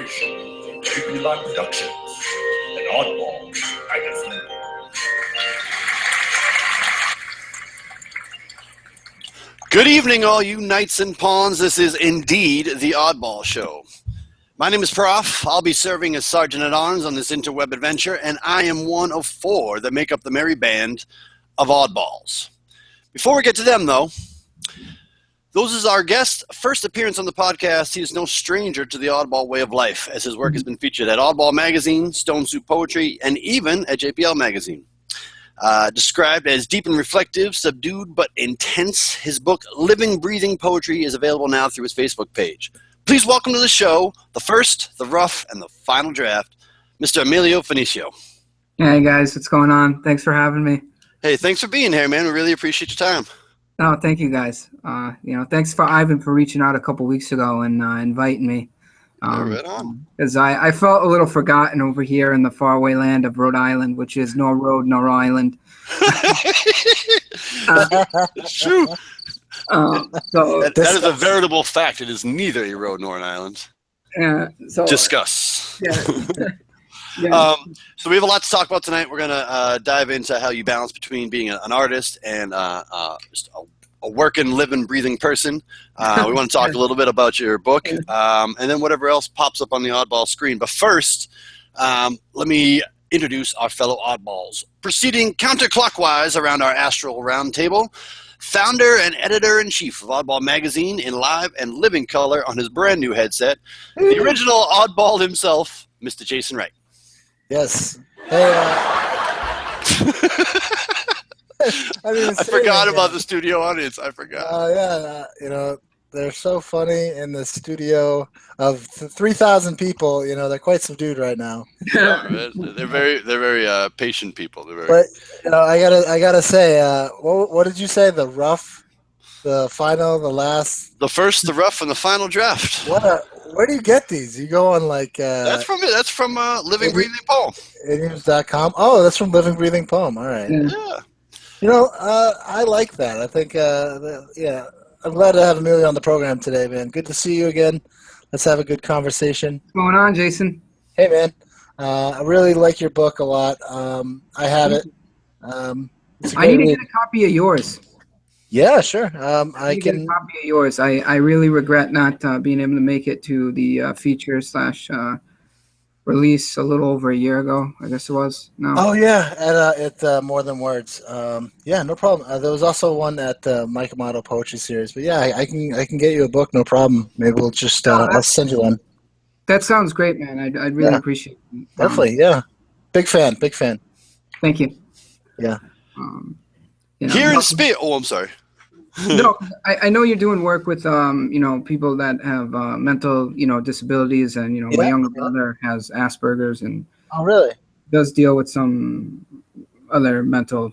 collaboration from Creepy Line Productions and Oddball magazine. Good evening, all you knights and pawns. This is indeed the Oddball Show. My name is Prof. I'll be serving as Sergeant-at-Arms on this interweb adventure, and I am one of four that make up the merry band of Oddballs. Before we get to them, though, those is our guest. First appearance on the podcast. He is no stranger to the Oddball way of life, as his work has been featured at Oddball Magazine, Stone Soup Poetry, and even at JPL Magazine. Described as deep and reflective, subdued but intense, his book, Living, Breathing Poetry, is available now through his Facebook page. Please welcome to the show, the first, the rough, and the final draft, Mr. Emilio Phoenicio. Hey, guys. What's going on? Thanks for having me. Hey, thanks for being here, man. We really appreciate your time. Oh, thank you, guys. Thanks for Ivan for reaching out a couple weeks ago and inviting me. Right on. Because I felt a little forgotten over here in the faraway land of Rhode Island, which is no road, no island. It's true. That is a veritable fact. It is neither a road nor an island. Discuss. Yeah. Yeah. So we have a lot to talk about tonight. We're going to dive into how you balance between being an artist and just a working, living, breathing person. We want to talk a little bit about your book and then whatever else pops up on the Oddball screen. But first, let me introduce our fellow Oddballs. Proceeding counterclockwise around our astral round table, founder and editor-in-chief of Oddball Magazine in live and living color on his brand new headset, the original Oddball himself, Mr. Jason Wright. Yes. Hey, I forgot about the studio audience. I forgot. They're so funny in the studio of 3,000 people. They're quite subdued right now. Yeah, they're very patient people. But I gotta say, what did you say? The rough, the final, the last, the first, the rough, and the final draft. Where do you get these? You go on like that's from Living Breathing Poem. Idioms.com. Oh, that's from Living Breathing Poem. All right. Yeah. I like that. I think I'm glad to have Emilio on the program today, man. Good to see you again. Let's have a good conversation. What's going on, Jason? Hey, man. I really like your book a lot. I have it. I need to get a copy of yours. Yeah, sure. I can get a copy of yours. I really regret not being able to make it to the feature / release a little over a year ago. I guess it was. No. Oh yeah, at More Than Words. Yeah, no problem. There was also one at the Mike Amato Poetry Series. But yeah, I can get you a book, no problem. Maybe we'll just I'll send you one. That sounds great, man. I'd really appreciate it. Definitely, yeah. Big fan. Thank you. Yeah. Here in Spit. Oh, I'm sorry. No, I know you're doing work with people that have mental disabilities, and my younger brother has Asperger's and does deal with some other mental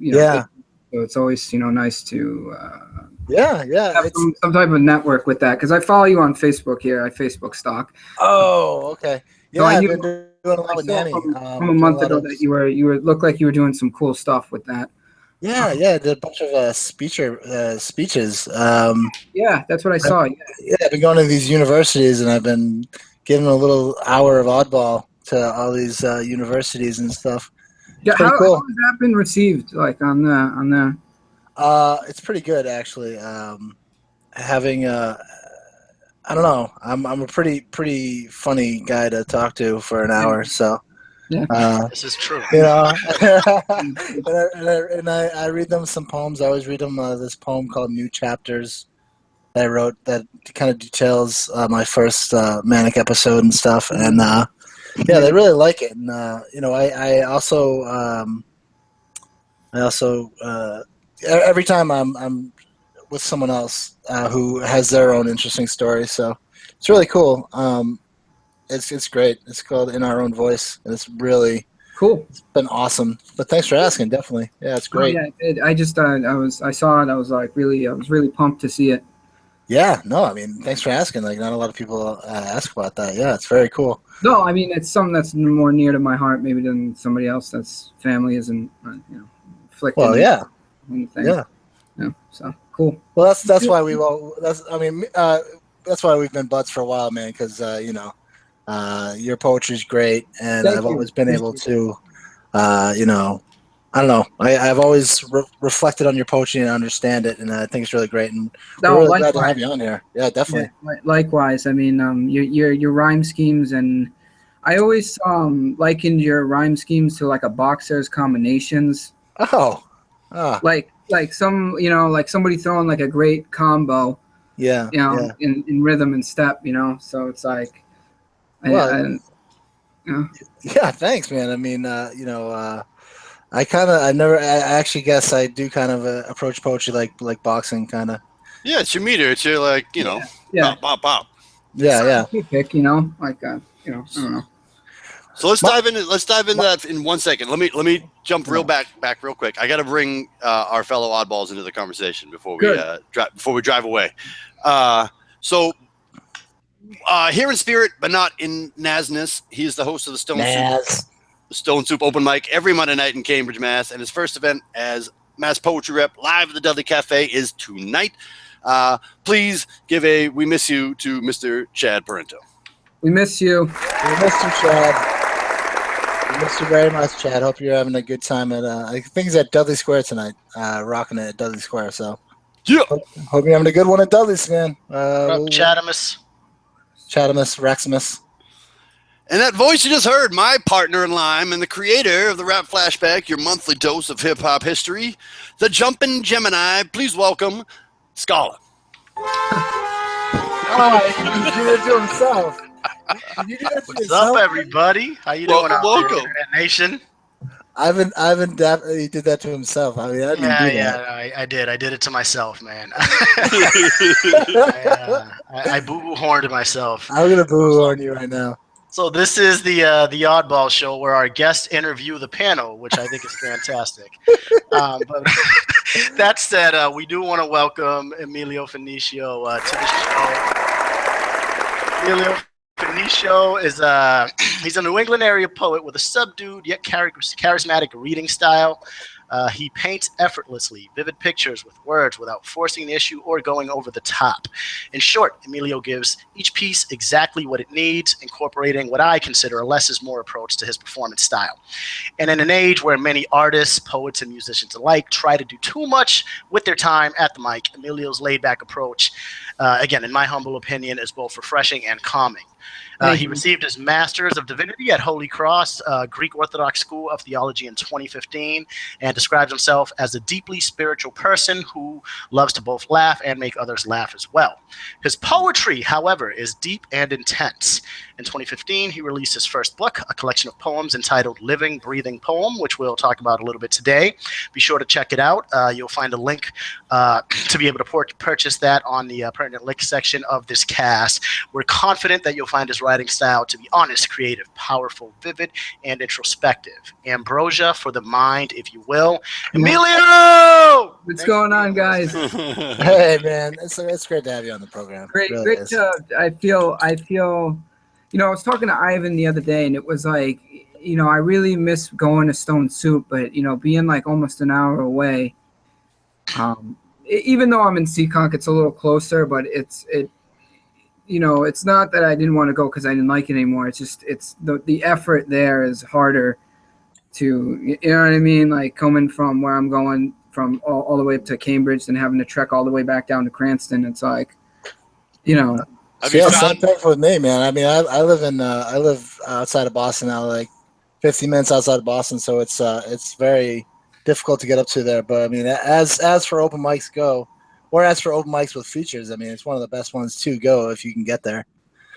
things. So it's always nice to have some type of network with that, because I follow you on Facebook here. I Facebook stalk. Oh, okay. Yeah, so I've been doing a lot with Nanny. From a month ago that you were looked like you were doing some cool stuff with that. Yeah, I did a bunch of speeches. Yeah, that's what I saw. I've been going to these universities, and I've been giving a little hour of Oddball to all these universities and stuff. Yeah, how has that been received? Like on the? It's pretty good, actually. Having I don't know. I'm a pretty funny guy to talk to for an hour, so. Yeah. This is true. and I read them some poems. I always read them this poem called New Chapters that I wrote that kind of details my first manic episode and stuff. And they really like it. And I also every time I'm with someone else who has their own interesting story, so it's really cool. It's great. It's called In Our Own Voice, and it's really cool. It's been awesome. But thanks for asking. Definitely, yeah, it's great. Oh, yeah, I just I saw it. I was really pumped to see it. Yeah, no, I mean, thanks for asking. Like, not a lot of people ask about that. Yeah, it's very cool. No, I mean, it's something that's more near to my heart maybe than somebody else that's family isn't afflicted. Well, yeah, yeah. So cool. Well, that's why we've all. That's why we've been buds for a while, man. Because Your poetry's great, and Thank I've you. always been able Appreciate to, you know, I don't know. I've always reflected on your poetry and understand it, and I think it's really great. And No, we're really glad to likewise. have you on here. Yeah, definitely. Yeah, likewise. I mean, your rhyme schemes, and I always likened your rhyme schemes to like a boxer's combinations. Oh, ah, Like some, like somebody throwing like a great combo, yeah, yeah. in rhythm and step, So it's like, Well, I you know, yeah. Thanks, man. I mean, I never, I actually guess I do kind of approach poetry like boxing, kind of. Yeah, it's your meter. It's your like, yeah, pop, pop, pop. Yeah, yeah. pick, like I don't know. So let's My- dive into that in 1 second. Let me jump back real quick. I got to bring our fellow oddballs into the conversation before we drive away. So here in spirit, but not in Nasness, he is the host of the Stone Soup Open Mic every Monday night in Cambridge, Mass. And his first event as Mass Poetry Rep live at the Dudley Cafe is tonight. Please give a "We miss you" to Mr. Chad Parento. We miss you. We missed you, Chad. We missed you very much, Chad. Hope you're having a good time at I think it's at Dudley Square tonight. Rocking it at Dudley Square. So Yeah. hope you're having a good one at Dudley's, man. Chatamus. Raximus. And that voice you just heard, my partner in lime and the creator of the Rap Flashback, your monthly dose of hip-hop history, the Jumpin' Gemini. Please welcome Scala. Oh, he did it to himself. What's up, everybody? How you doing out Welcome. there, Internet Nation? Ivan he did that to himself. I mean, I didn't do that. Yeah, I did. I did it to myself, man. I boo-horned myself. I'm gonna boo-horn you right now. So this is the Oddball Show, where our guests interview the panel, which I think is fantastic. But that said, we do want to welcome Emilio Phoenicio to the show. Emilio Phoenicio is he's a New England area poet with a subdued yet charismatic reading style. He paints effortlessly, vivid pictures with words without forcing the issue or going over the top. In short, Emilio gives each piece exactly what it needs, incorporating what I consider a less is more approach to his performance style. And in an age where many artists, poets, and musicians alike try to do too much with their time at the mic, Emilio's laid-back approach, again, in my humble opinion, is both refreshing and calming. He received his Master's of Divinity at Holy Cross Greek Orthodox School of Theology in 2015, and describes himself as a deeply spiritual person who loves to both laugh and make others laugh as well. His poetry, however, is deep and intense. In 2015, he released his first book, a collection of poems entitled Living, Breathing Poem, which we'll talk about a little bit today. Be sure to check it out. You'll find a link to be able to purchase that on the pertinent link section of this cast. We're confident that you'll find his writing style to be honest, creative, powerful, vivid, and introspective. Ambrosia for the mind, if you will. Emilio! What's going on, guys? Hey, man, it's great to have you on the program. Great, really great. is. I feel. I was talking to Ivan the other day, and it was like, I really miss going to Stone Soup, but being like almost an hour away. Even though I'm in Seekonk, it's a little closer, but it's not that I didn't want to go because I didn't like it anymore. It's just the effort there is harder to, you know what I mean? Like coming from where I'm going from all the way up to Cambridge and having to trek all the way back down to Cranston. It's like, Same thing with me, man. I mean, I live outside of Boston now, like 15 minutes outside of Boston, so it's very difficult to get up to there. But I mean, as for open mics go, or as for open mics with features, I mean, it's one of the best ones to go if you can get there.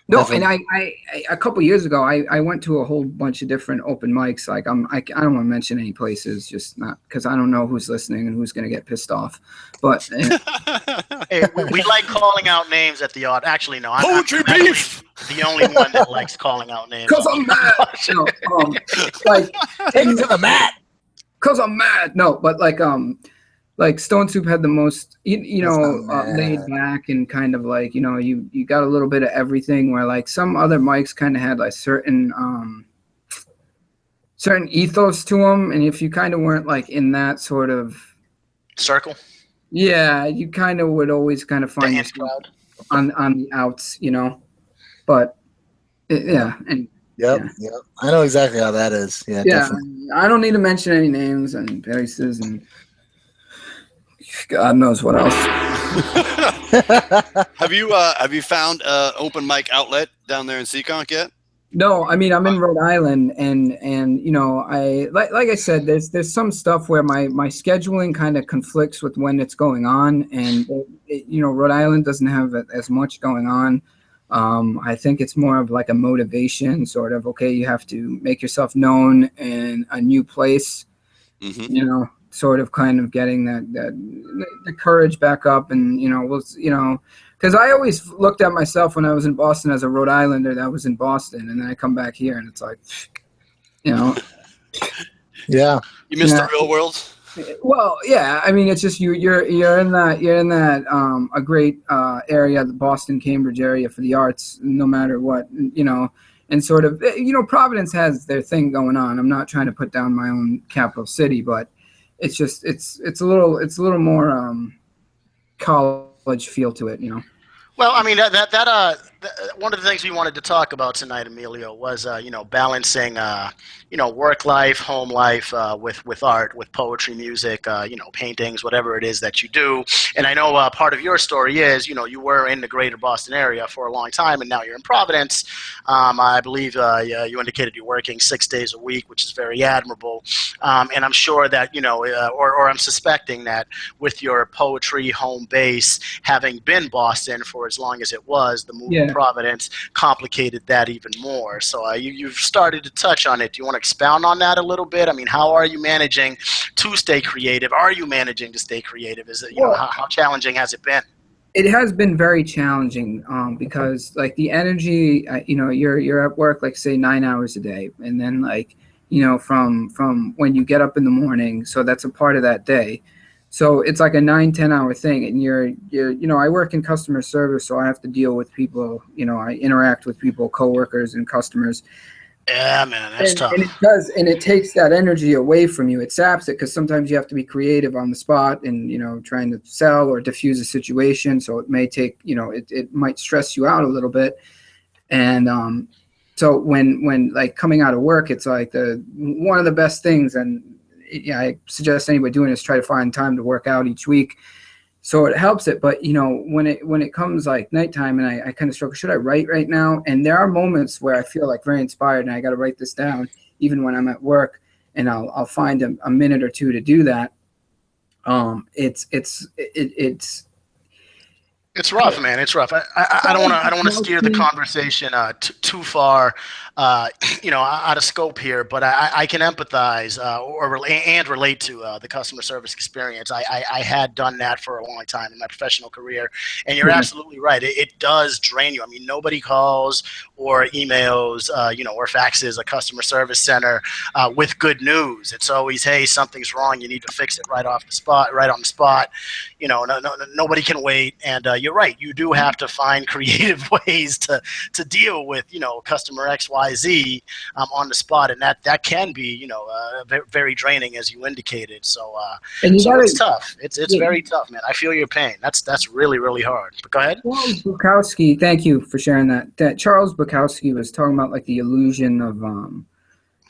No, Definitely. and I a couple years ago, I went to a whole bunch of different open mics. Like I don't want to mention any places, just not because I don't know who's listening and who's going to get pissed off. But Hey, we like calling out names at the odd. Actually, no, I'm Poetry beef! the only one that likes calling out names. because I'm mad, like Take it to the mat. because I'm mad. No, but like Stone Soup had the most, laid back and kind of like, you got a little bit of everything, where like some other mics kind of had like certain ethos to them. And if you kind of weren't like in that sort of Circle. yeah, you kind of would always kind of find The yourself crowd. on the outs, but Yeah, and Yep, yeah. yep. I know exactly how that is. Yeah, Yeah, definitely. I don't need to mention any names and places and God knows what else. Have you found open mic outlet down there in Seekonk yet? No, I mean I'm in Rhode Island, and you know I like I said, there's some stuff where my scheduling kind of conflicts with when it's going on, and you know Rhode Island doesn't have as much going on. I think it's more of like a motivation, sort of. Okay, you have to make yourself known in a new place. Mm-hmm. You know, sort of kind of getting the courage back up, and because I always looked at myself when I was in Boston as a Rhode Islander that was in Boston, and then I come back here and it's like, you know, Yeah. You miss Yeah. the real world? well, yeah, I mean, it's just you're in that a great area, the Boston Cambridge area for the arts, no matter what, you know. And sort of, you know, Providence has their thing going on. I'm not trying to put down my own capital city, but it's just it's a little more college feel to it, you know. Well, I mean one of the things we wanted to talk about tonight, Emilio, was balancing work life, home life with art, with poetry, music, paintings, whatever it is that you do. And I know part of your story is you were in the greater Boston area for a long time, and now you're in Providence. I believe you indicated you're working 6 days a week, which is very admirable. And I'm sure that or I'm suspecting that with your poetry home base, having been Boston for as long as it was, the move to Providence complicated that even more. So you've started to touch on it. Do you want to expound on that a little bit? I mean, how are you managing to stay creative? Are you managing to stay creative? Is it, how challenging has it been? It has been very challenging because like the energy, you're at work, like say 9 hours a day. And then like, from when you get up in the morning, so that's a part of that day. So it's like a 9-10 hour thing. And I work in customer service, so I have to deal with people, I interact with people, coworkers and customers. Yeah, man, that's tough. And it takes that energy away from you. It saps it because sometimes you have to be creative on the spot and, trying to sell or diffuse a situation. So it may take, it might stress you out a little bit. And so when like coming out of work, it's like one of the best things. And I suggest anybody doing is try to find time to work out each week. So it helps it, but when it comes like nighttime and I kind of struggle, should I write right now? And there are moments where I feel like very inspired and I got to write this down, even when I'm at work, and I'll find a minute or two to do that. It's rough, man. It's rough. I don't want to steer the conversation too far, out of scope here. But I can empathize and relate to the customer service experience. I had done that for a long time in my professional career, and you're absolutely right. It does drain you. I mean, nobody calls or emails, or faxes a customer service center with good news. It's always, hey, something's wrong. You need to fix it right on the spot. Nobody can wait. And you're right. You do have to find creative ways to deal with, customer XYZ on the spot. And that can be, very draining, as you indicated. So, it's tough. It's very tough, man. I feel your pain. That's really, really hard. But go ahead. Charles Bukowski, thank you for sharing that. Charles Bukowski was talking about like the illusion of,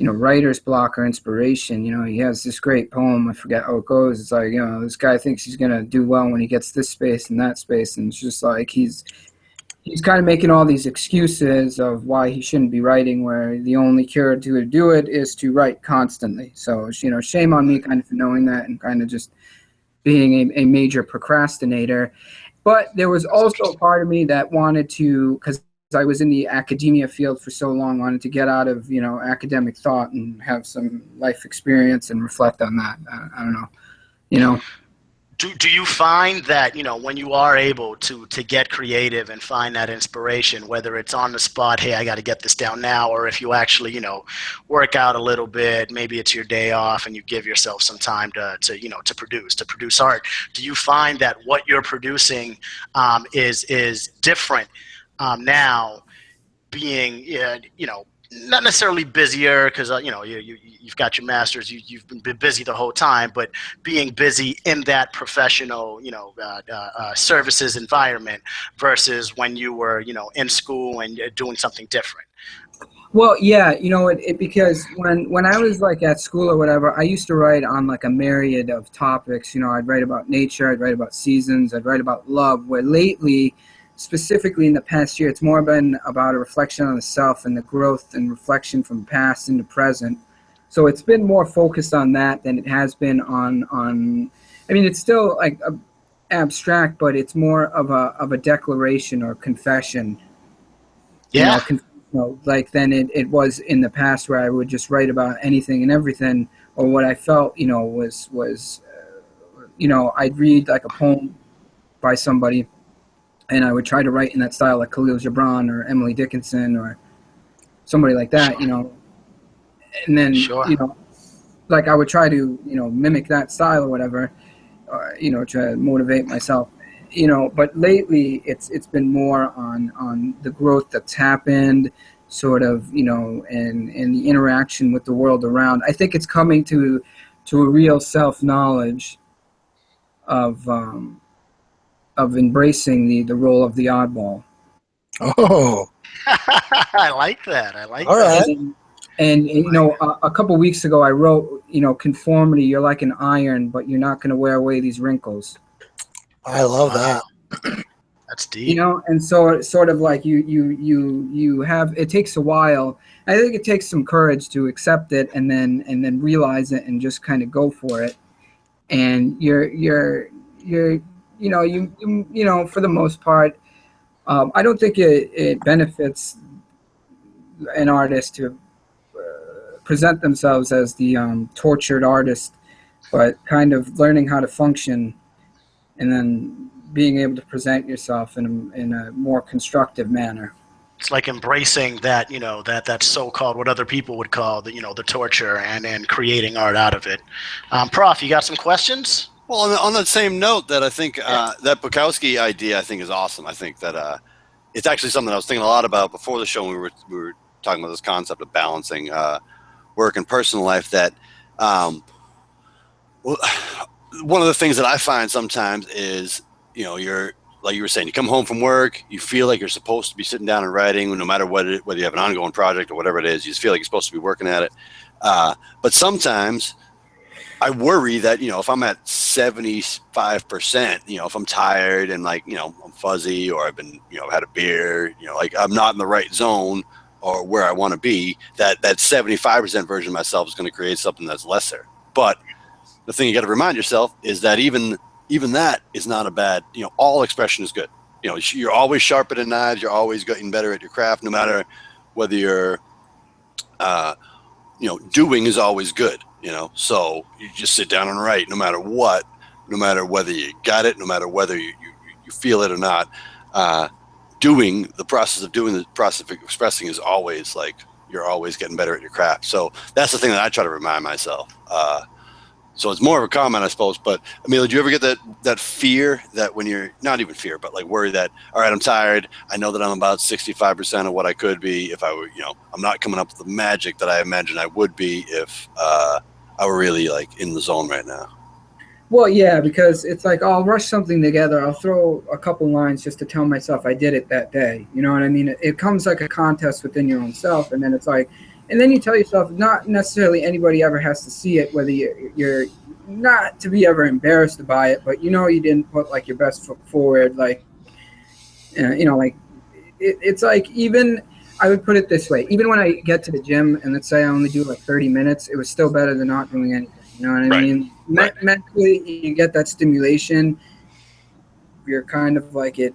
writer's block or inspiration. He has this great poem. I forget how it goes. It's like, this guy thinks he's going to do well when he gets this space and that space. And it's just like he's kind of making all these excuses of why he shouldn't be writing, where the only cure to do it is to write constantly. So, shame on me kind of for knowing that and kind of just being a major procrastinator. But there was also a part of me that wanted to, because I was in the academia field for so long, wanted to get out of, academic thought and have some life experience and reflect on that. I don't know, Do you find that, when you are able to get creative and find that inspiration, whether it's on the spot, hey, I got to get this down now, or if you actually, work out a little bit, maybe it's your day off and you give yourself some time to produce art. Do you find that what you're producing is different now, being, not necessarily busier because you've got your masters, you've been busy the whole time, but being busy in that professional services environment versus when you were in school and doing something different. Well, yeah, because when I was like at school or whatever, I used to write on like a myriad of topics. I'd write about nature, I'd write about seasons, I'd write about love. Where lately, specifically in the past year, it's more been about a reflection on the self and the growth and reflection from past into present. So it's been more focused on that than it has been on. I mean, it's still like abstract, but it's more of a declaration or confession. Yeah. Than it was in the past, where I would just write about anything and everything, or what I felt, was I'd read like a poem by somebody, and I would try to write in that style, like Khalil Gibran or Emily Dickinson or somebody like that, Sure. And then, Sure. like I would try to, mimic that style or whatever, or, to motivate myself. But lately it's been more on the growth that's happened, sort of, and the interaction with the world around. I think it's coming to a real self-knowledge of embracing the role of the oddball. Oh, I like that. All right. And a couple weeks ago I wrote, conformity. You're like an iron, but you're not going to wear away these wrinkles. I love that. That's deep. And so it's sort of like you have, it takes a while. I think it takes some courage to accept it and then realize it and just kind of go for it. And you're for the most part, I don't think it benefits an artist to present themselves as the tortured artist, but kind of learning how to function and then being able to present yourself in a more constructive manner. It's like embracing that, that so-called, what other people would call the torture, and creating art out of it. Prof, you got some questions? Well, on that same note, that I think that Bukowski idea, I think, is awesome. I think that it's actually something I was thinking a lot about before the show when we were talking about this concept of balancing work and personal life. That one of the things that I find sometimes is, you're, like you were saying, you come home from work, you feel like you're supposed to be sitting down and writing, no matter whether you have an ongoing project or whatever it is, you just feel like you're supposed to be working at it. But sometimes I worry that, if I'm at 75%, if I'm tired and like, I'm fuzzy, or I've been, had a beer, like I'm not in the right zone or where I want to be, that 75% version of myself is going to create something that's lesser. But the thing you got to remind yourself is that even that is not a bad, all expression is good. You're always sharper than knives. You're always getting better at your craft, no matter whether you're, doing is always good, so you just sit down and write no matter what, no matter whether you got it, no matter whether you feel it or not. The process of expressing is always like, you're always getting better at your craft. So that's the thing that I try to remind myself. So it's more of a comment, I suppose. But Emilio, do you ever get that fear that when you're not even fear, but like worry that, all right, I'm tired. I know that I'm about 65% of what I could be if I were, I'm not coming up with the magic that I imagine I would be if I were really like in the zone right now. Well, yeah, because it's like I'll rush something together. I'll throw a couple lines just to tell myself I did it that day. You know what I mean? It comes like a contest within your own self, and then it's like, and then you tell yourself not necessarily anybody ever has to see it, whether you're not to be ever embarrassed by it, but you didn't put like your best foot forward. Like, like it's like, even I would put it this way: even when I get to the gym and let's say I only do like 30 minutes, it was still better than not doing anything. You know what I mean? Right. Mentally, you get that stimulation. You're kind of like it.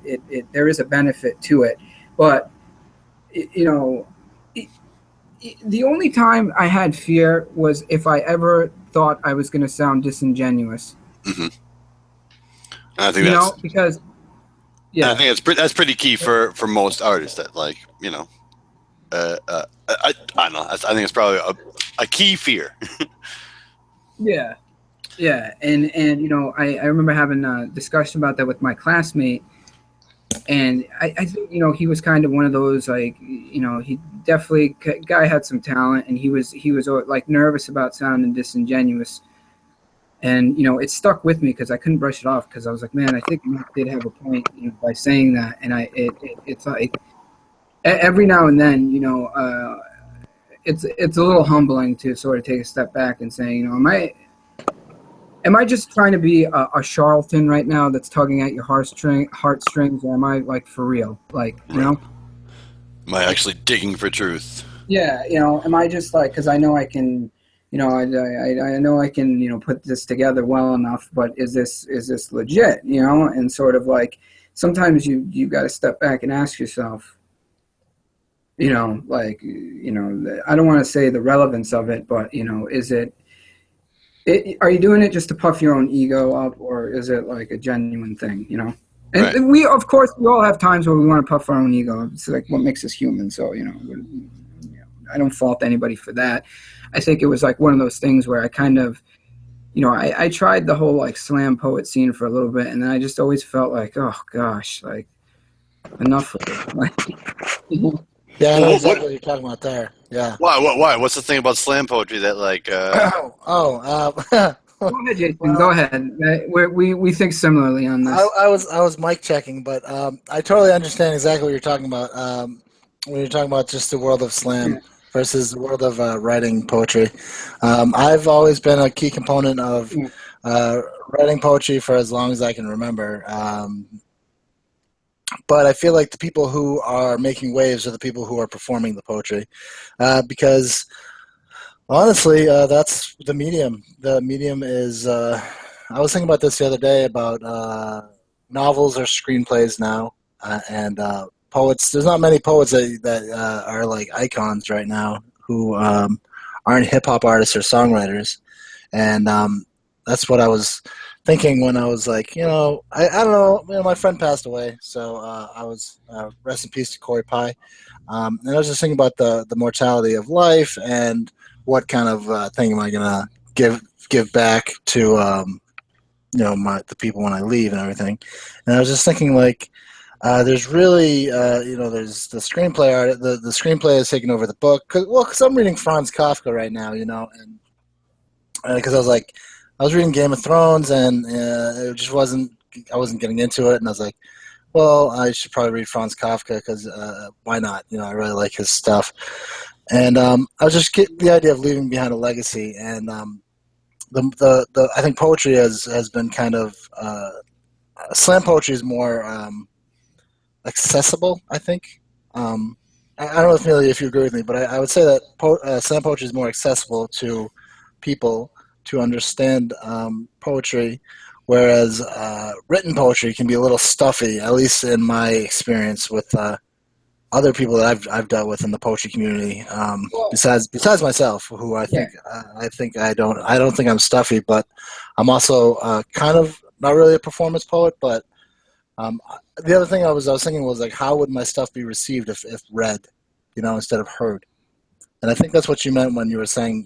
There is a benefit to it, but the only time I had fear was if I ever thought I was going to sound disingenuous. Mm-hmm. I think because yeah, I think that's pretty key for most artists. That like I don't know. I think it's probably a key fear. Yeah, and I remember having a discussion about that with my classmate, And I think, you know, he was kind of one of those, like, you know, he definitely, guy had some talent, and he was like nervous about sounding disingenuous. And, you know, it stuck with me because I couldn't brush it off, because I was like, man, I think Nick did have a point, you know, by saying that. And it's like every now and then, you know, it's a little humbling to sort of take a step back and say, you know, am I just trying to be a charlatan right now that's tugging at your heartstrings, or am I, like, for real? Like, you know? Am I actually digging for truth? Yeah, you know, am I just like, because I know I can, you know, I know I can, you know, put this together well enough, but is this legit, you know? And sort of like, sometimes you got to step back and ask yourself, you know, like, you know, I don't want to say the relevance of it, but, you know, are you doing it just to puff your own ego up, or is it like a genuine thing, you know? And Right. we, of course, we all have times where we want to puff our own ego. It's like what makes us human. So, you know, I don't fault anybody for that. I think it was like one of those things where I kind of, you know, I tried the whole like slam poet scene for a little bit, and then I just always felt like, oh gosh, like enough of it. Like, you know? Yeah, I know Well, exactly what you're talking about there. Yeah. Why? What's the thing about slam poetry that, like, Go ahead, Jason. Go ahead. We think similarly on this. I was mic checking, but I totally understand exactly what you're talking about. When you're talking about just the world of slam versus the world of writing poetry, I've always been a key component of writing poetry for as long as I can remember. But I feel like the people who are making waves are the people who are performing the poetry, because honestly, that's the medium. The medium is. I was thinking about this the other day about novels or screenplays now, and poets. There's not many poets that are like icons right now who aren't hip hop artists or songwriters, and that's what I was thinking when I was like, you know, I don't know, you know, my friend passed away, so I was rest in peace to Corey Pye, and I was just thinking about the mortality of life and what kind of thing am I gonna give back to you know, the people when I leave and everything, and I was just thinking like. There's really, you know, there's the screenplay art. The screenplay has taken over the book. Cause I'm reading Franz Kafka right now, you know, and because I was reading Game of Thrones, and it just wasn't. I wasn't getting into it, and I was like, well, I should probably read Franz Kafka because why not? You know, I really like his stuff, and I was just getting the idea of leaving behind a legacy, and the I think poetry has been kind of slam poetry is more accessible. I think. I don't know if you agree with me, but I would say that slam poetry is more accessible to people to understand poetry, whereas written poetry can be a little stuffy, at least in my experience with other people that I've dealt with in the poetry community. Besides myself, who I think I don't think I'm stuffy, but I'm also kind of not really a performance poet. But the other thing I was thinking was like, how would my stuff be received if read, you know, instead of heard? And I think that's what you meant when you were saying.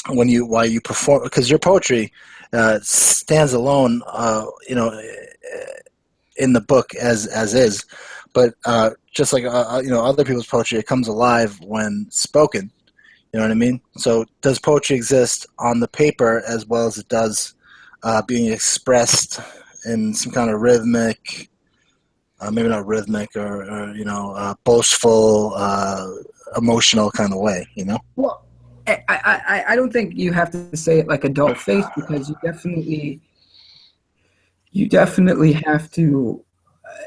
Why you perform, because your poetry stands alone, you know, in the book as is, but just like you know, other people's poetry, it comes alive when spoken. You know what I mean? So does poetry exist on the paper as well as it does being expressed in some kind of rhythmic, maybe not rhythmic or you know, boastful, emotional kind of way? You know? Well, I don't think you have to say it like a dull face, because you definitely have to.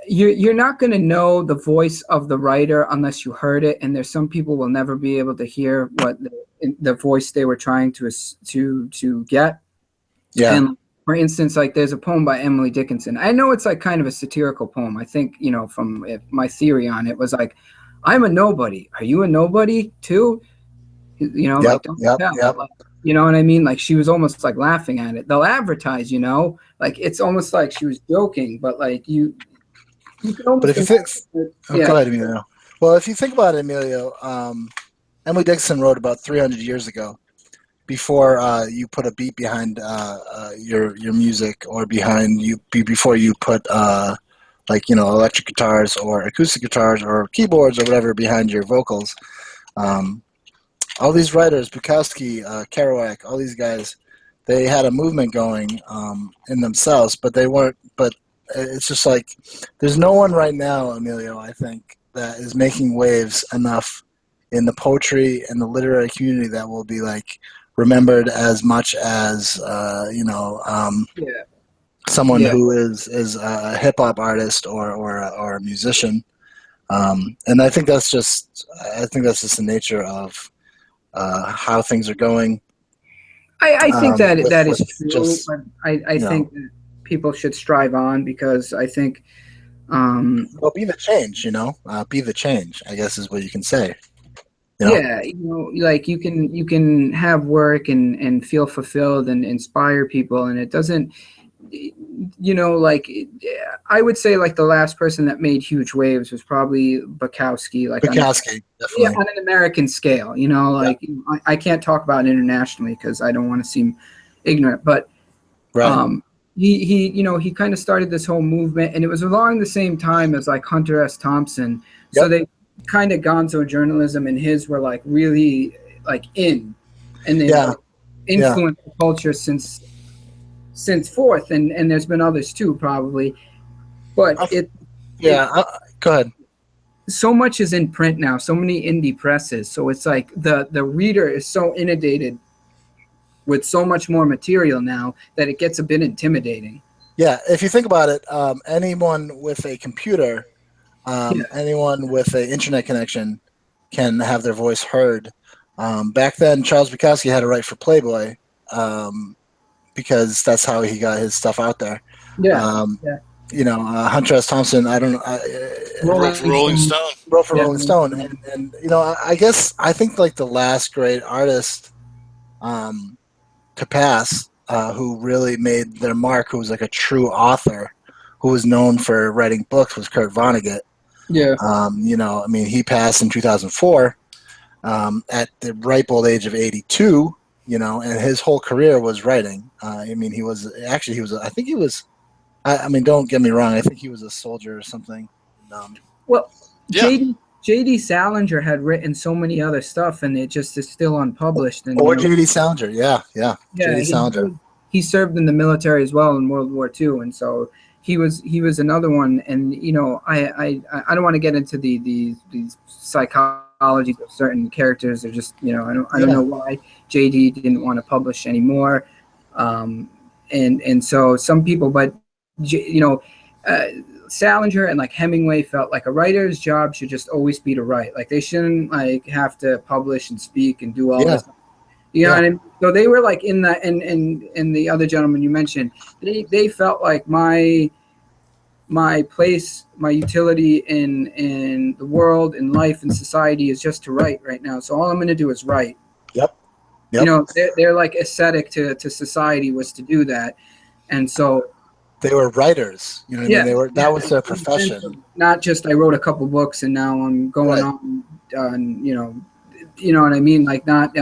You're not going to know the voice of the writer unless you heard it, and there's some people will never be able to hear what the voice they were trying to get. Yeah. And for instance, like there's a poem by Emily Dickinson. I know it's like kind of a satirical poem. I think, you know, from my theory on it was like, I'm a nobody. Are you a nobody too? You know, like, don't tell. Like, you know what I mean? Like, she was almost like laughing at it. They'll advertise, you know, like it's almost like she was joking, but like you can almost. But if you think, go ahead, Emilio. Well, if you think about it, Emilio, Emily Dickinson wrote about 300 years ago, before you put a beat behind your music, or before you put like electric guitars or acoustic guitars or keyboards or whatever behind your vocals. All these writers, Bukowski, Kerouac, all these guys, they had a movement going in themselves, but they weren't. But it's just like there's no one right now, Emilio, I think, that is making waves enough in the poetry and the literary community that will be like remembered as much as someone who is a hip hop artist or a musician. And I think that's just the nature of how things are going. I think that is true, but I think that people should strive on, because I think well, be the change, be the change, I guess is what you can say. Yeah, like you can have work and feel fulfilled and inspire people, and it doesn't, like I would say like the last person that made huge waves was probably Bukowski, definitely. On an American scale, I can't talk about it internationally because I don't want to seem ignorant, but right. He kind of started this whole movement, and it was along the same time as like Hunter S. Thompson. So they kind of gonzo journalism and his were like really like in, and they influenced the culture since forth, and there's been others too probably, but go ahead. So much is in print now, so many indie presses, so it's like the reader is so inundated with so much more material now that it gets a bit intimidating. Yeah, if you think about it, anyone with a computer, anyone with an internet connection can have their voice heard. Back then, Charles Bukowski had to write for Playboy because that's how he got his stuff out there. Hunter S. Thompson, I don't know. Wrote for Rolling Stone. Wrote for Rolling Stone. And I think like the last great artist to pass, who really made their mark, who was like a true author, who was known for writing books, was Kurt Vonnegut. Yeah. He passed in 2004 at the ripe old age of 82, and his whole career was writing. Don't get me wrong, I think he was a soldier or something. J.D. Salinger had written so many other stuff, and it just is still unpublished. And J.D. Salinger, J.D. Salinger. He served in the military as well in World War II, and so he was another one. And I don't want to get into the psychology of certain characters. Or just I don't know why J.D. didn't want to publish anymore, and so some people, but Salinger and like Hemingway felt like a writer's job should just always be to write. Like they shouldn't like have to publish and speak and do all this. You know what I mean? So they were like in that, and the other gentleman you mentioned, they felt like my place, my utility in the world, in life, in society is just to write right now. So all I'm going to do is write. Yep. They're like ascetic to society was to do that, and so. They were writers, I mean? That was their profession. Not just I wrote a couple books and now I'm going on, you know what I mean? Like not,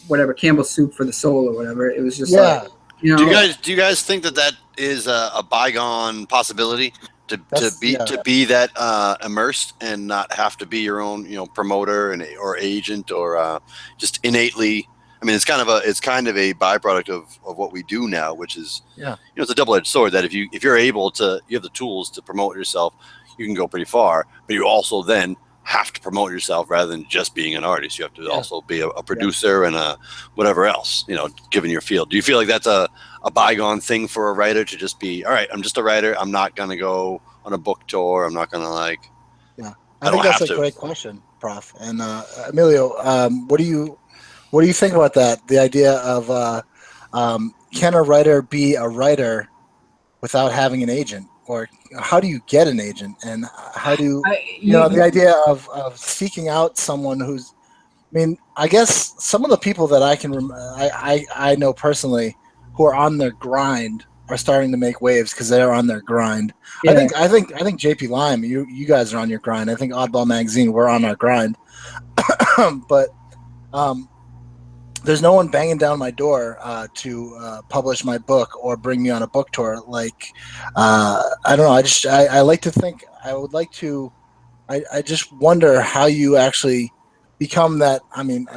whatever, Campbell's soup for the soul or whatever. It was just like, Do you guys think that is a bygone possibility to be that immersed and not have to be your own, promoter or agent or just innately. I mean, it's kind of a byproduct of what we do now, which is, it's a double-edged sword that if you're able to, you have the tools to promote yourself, you can go pretty far, but you also then have to promote yourself rather than just being an artist. You have to also be a producer and a whatever else, given your field. Do you feel like that's a bygone thing for a writer to just be, all right, I'm just a writer. I'm not going to go on a book tour. I'm not going to I think that's a great question, Prof. And Emilio, what do you think about that? The idea of can a writer be a writer without having an agent, or how do you get an agent, and how do the idea of seeking out someone who's? I mean, I guess some of the people that I know personally who are on their grind are starting to make waves because they're on their grind. Yeah. I think JP Lime, you guys are on your grind. I think Oddball Magazine, we're on our grind, but. there's no one banging down my door to publish my book or bring me on a book tour. Like, I don't know. I like to think I would like to. I just wonder how you actually become that. I mean,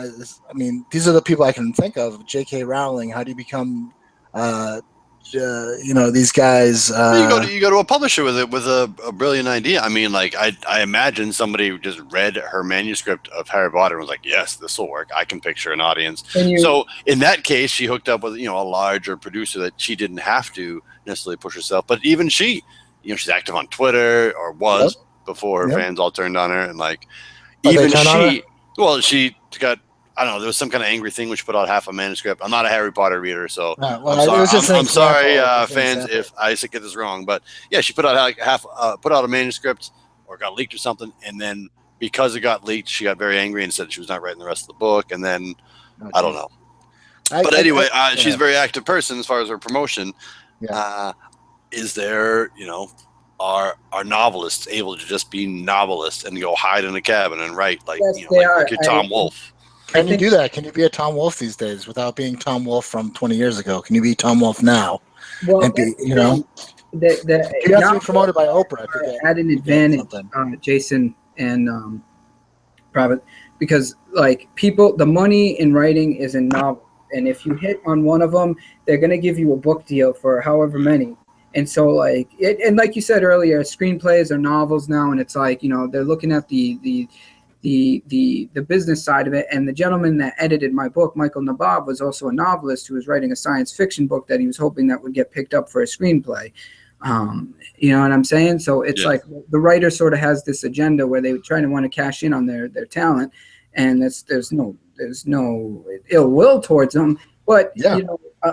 these are the people I can think of. J.K. Rowling. How do you become? These guys. You go to a publisher with a brilliant idea. I mean, like I imagine somebody who just read her manuscript of Harry Potter and was like, yes, this will work. I can picture an audience. So in that case, she hooked up with a larger producer that she didn't have to necessarily push herself. But even she, she's active on Twitter or was before her fans all turned on her, and like even she. Well, she got. I don't know. There was some kind of angry thing which put out half a manuscript. I'm not a Harry Potter reader, so I'm sorry, fans, if I get this wrong. But yeah, she put out put out a manuscript or got leaked or something, and then because it got leaked, she got very angry and said she was not writing the rest of the book. And then I don't know. But anyway, she's a very active person as far as her promotion. Yeah. Is there, are novelists able to just be novelists and go hide in a cabin and write like like your Tom Wolfe? Can you do that? Can you be a Tom Wolfe these days without being Tom Wolfe from 20 years ago? Can you be Tom Wolfe now? Well, and be, you have to be promoted by Oprah. At an advantage, Jason and Robert, because like people, the money in writing is in novels, and if you hit on one of them, they're going to give you a book deal for however many. And so, like and like you said earlier, screenplays are novels now, and it's like they're looking at the business side of it. And the gentleman that edited my book, Michael Nabob, was also a novelist who was writing a science fiction book that he was hoping that would get picked up for a screenplay. You know what I'm saying? So it's like the writer sort of has this agenda where they try to want to cash in on their talent, and there's no ill will towards them. But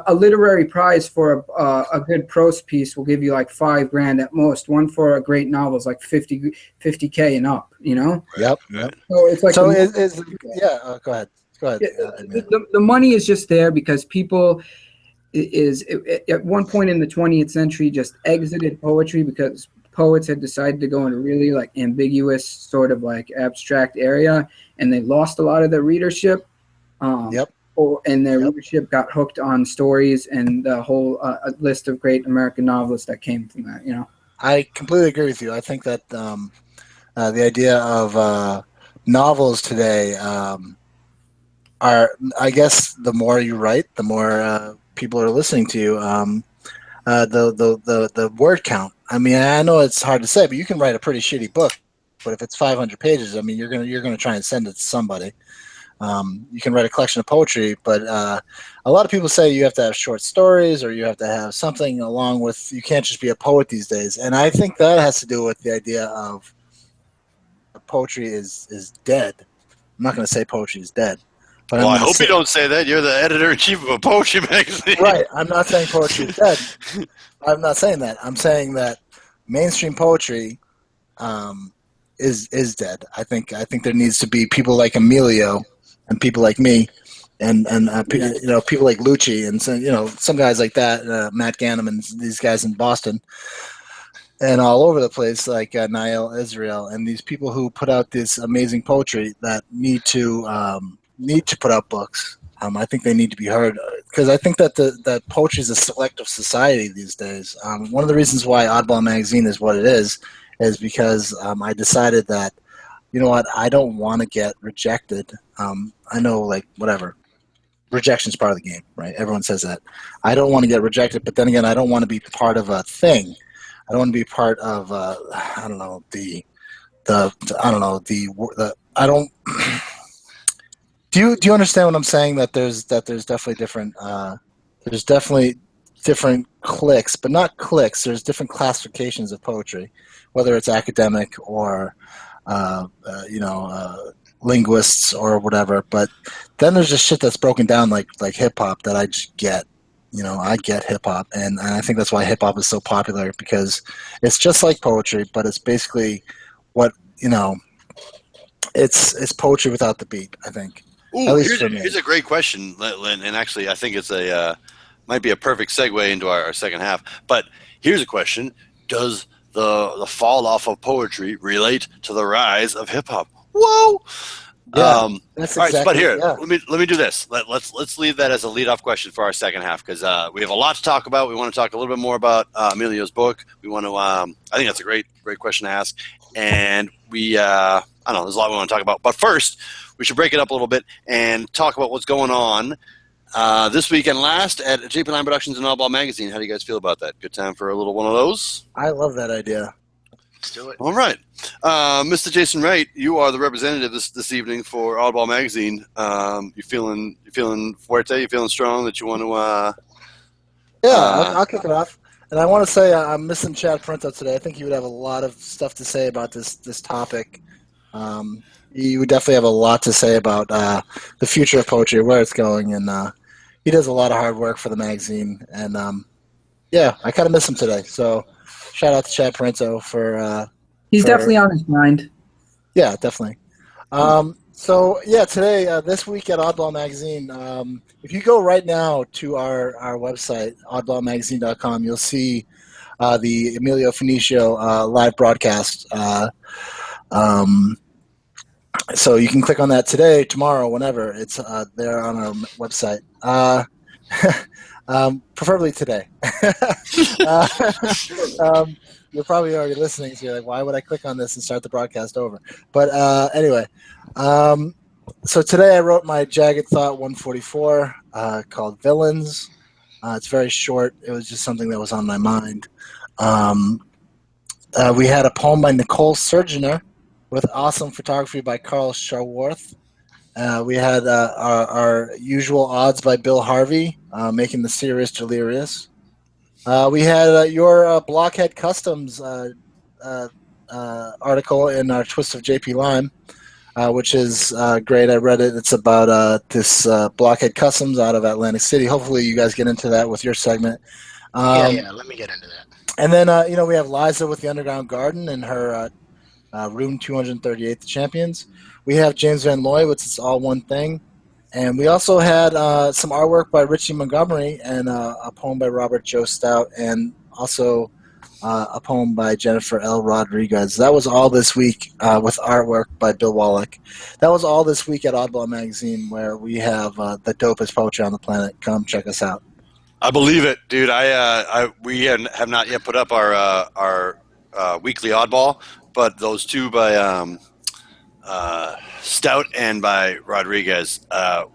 a literary prize for a good prose piece will give you like $5,000 at most. One for a great novel is like $50K and up. Yep. So it's like go ahead. The money is just there because people at one point in the 20th century just exited poetry because poets had decided to go in a really like ambiguous sort of like abstract area, and they lost a lot of their readership. And their readership got hooked on stories and the whole list of great American novelists that came from that. I completely agree with you. I think that the idea of novels today are, I guess, the more you write, the more people are listening to you. The word count. I mean, I know it's hard to say, but you can write a pretty shitty book, but if it's 500 pages, I mean, you're gonna try and send it to somebody. You can write a collection of poetry, but a lot of people say you have to have short stories or you have to have something along with, you can't just be a poet these days. And I think that has to do with the idea of poetry is dead. I'm not going to say poetry is dead. But I hope you don't say that. You're the editor-in-chief of a poetry magazine. Right. I'm not saying poetry is dead. I'm not saying that. I'm saying that mainstream poetry is dead. I think there needs to be people like Emilio and people like me, and people like Lucci and some guys like that, Matt Ganem and these guys in Boston, and all over the place, like Niall Israel and these people who put out this amazing poetry that need to put out books. I think they need to be heard because I think that that poetry is a selective society these days. One of the reasons why Oddball magazine is what it is because I decided that, I don't want to get rejected. I know, like, whatever. Rejection is part of the game, right? Everyone says that. I don't want to get rejected, but then again, I don't want to be part of a thing. I don't want to be part of, Do you understand what I'm saying? That there's definitely different. There's definitely different cliques, but not cliques. There's different classifications of poetry, whether it's academic or linguists or whatever. But then there's just shit that's broken down like hip hop that I just get. I get hip hop, and I think that's why hip hop is so popular because it's just like poetry, but it's basically what it's poetry without the beat. I think. Ooh, here's a great question, Lynn, and actually I think it's might be a perfect segue into our second half. But here's a question: does the fall off of poetry relate to the rise of hip hop? Whoa! Yeah, that's all right, exactly. but here, yeah. let me do this. Let's leave that as a lead-off question for our second half because we have a lot to talk about. We want to talk a little bit more about Emilio's book. We want to. I think that's a great question to ask, and we. I don't know. There's a lot we want to talk about, but first, we should break it up a little bit and talk about what's going on this week and last at JP Line Productions and Oddball Magazine. How do you guys feel about that? Good time for a little one of those? I love that idea. Let's do it. All right. Mr. Jason Wright, you are the representative this evening for Oddball Magazine. You feeling fuerte? You feeling strong that you want to? I'll kick it off. And I want to say I'm missing Chad Printo today. I think he would have a lot of stuff to say about this topic. He would definitely have a lot to say about the future of poetry, where it's going, and he does a lot of hard work for the magazine. And I kind of miss him today. So shout out to Chad Printo for. He's definitely on his mind. Yeah, definitely. Today, this week at Oddball Magazine, if you go right now to our website, oddballmagazine.com, you'll see the Emilio Phoenicio live broadcast. So you can click on that today, tomorrow, whenever. It's there on our website. Preferably today. You're probably already listening, so you're like, why would I click on this and start the broadcast over? But anyway, so today I wrote my Jagged Thought 144 called Villains. It's very short. It was just something that was on my mind. We had a poem by Nicole Surgener with awesome photography by Carl Sharworth. We had our usual odds by Bill Harvey, making the serious delirious. We had your Blockhead Customs article in our Twist of JP Lime, which is great. I read it. It's about this Blockhead Customs out of Atlantic City. Hopefully you guys get into that with your segment. Let me get into that. And then, we have Liza with the Underground Garden and her Room 238, The Champions. We have James Van Looy, which is All One Thing. And we also had some artwork by Richie Montgomery and a poem by Robert Joe Stout and also a poem by Jennifer L. Rodriguez. That was all this week with artwork by Bill Wallach. That was all this week at Oddball Magazine, where we have the dopest poetry on the planet. Come check us out. I believe it, dude. We have not yet put up our weekly Oddball, but those two by Stout and by Rodriguez,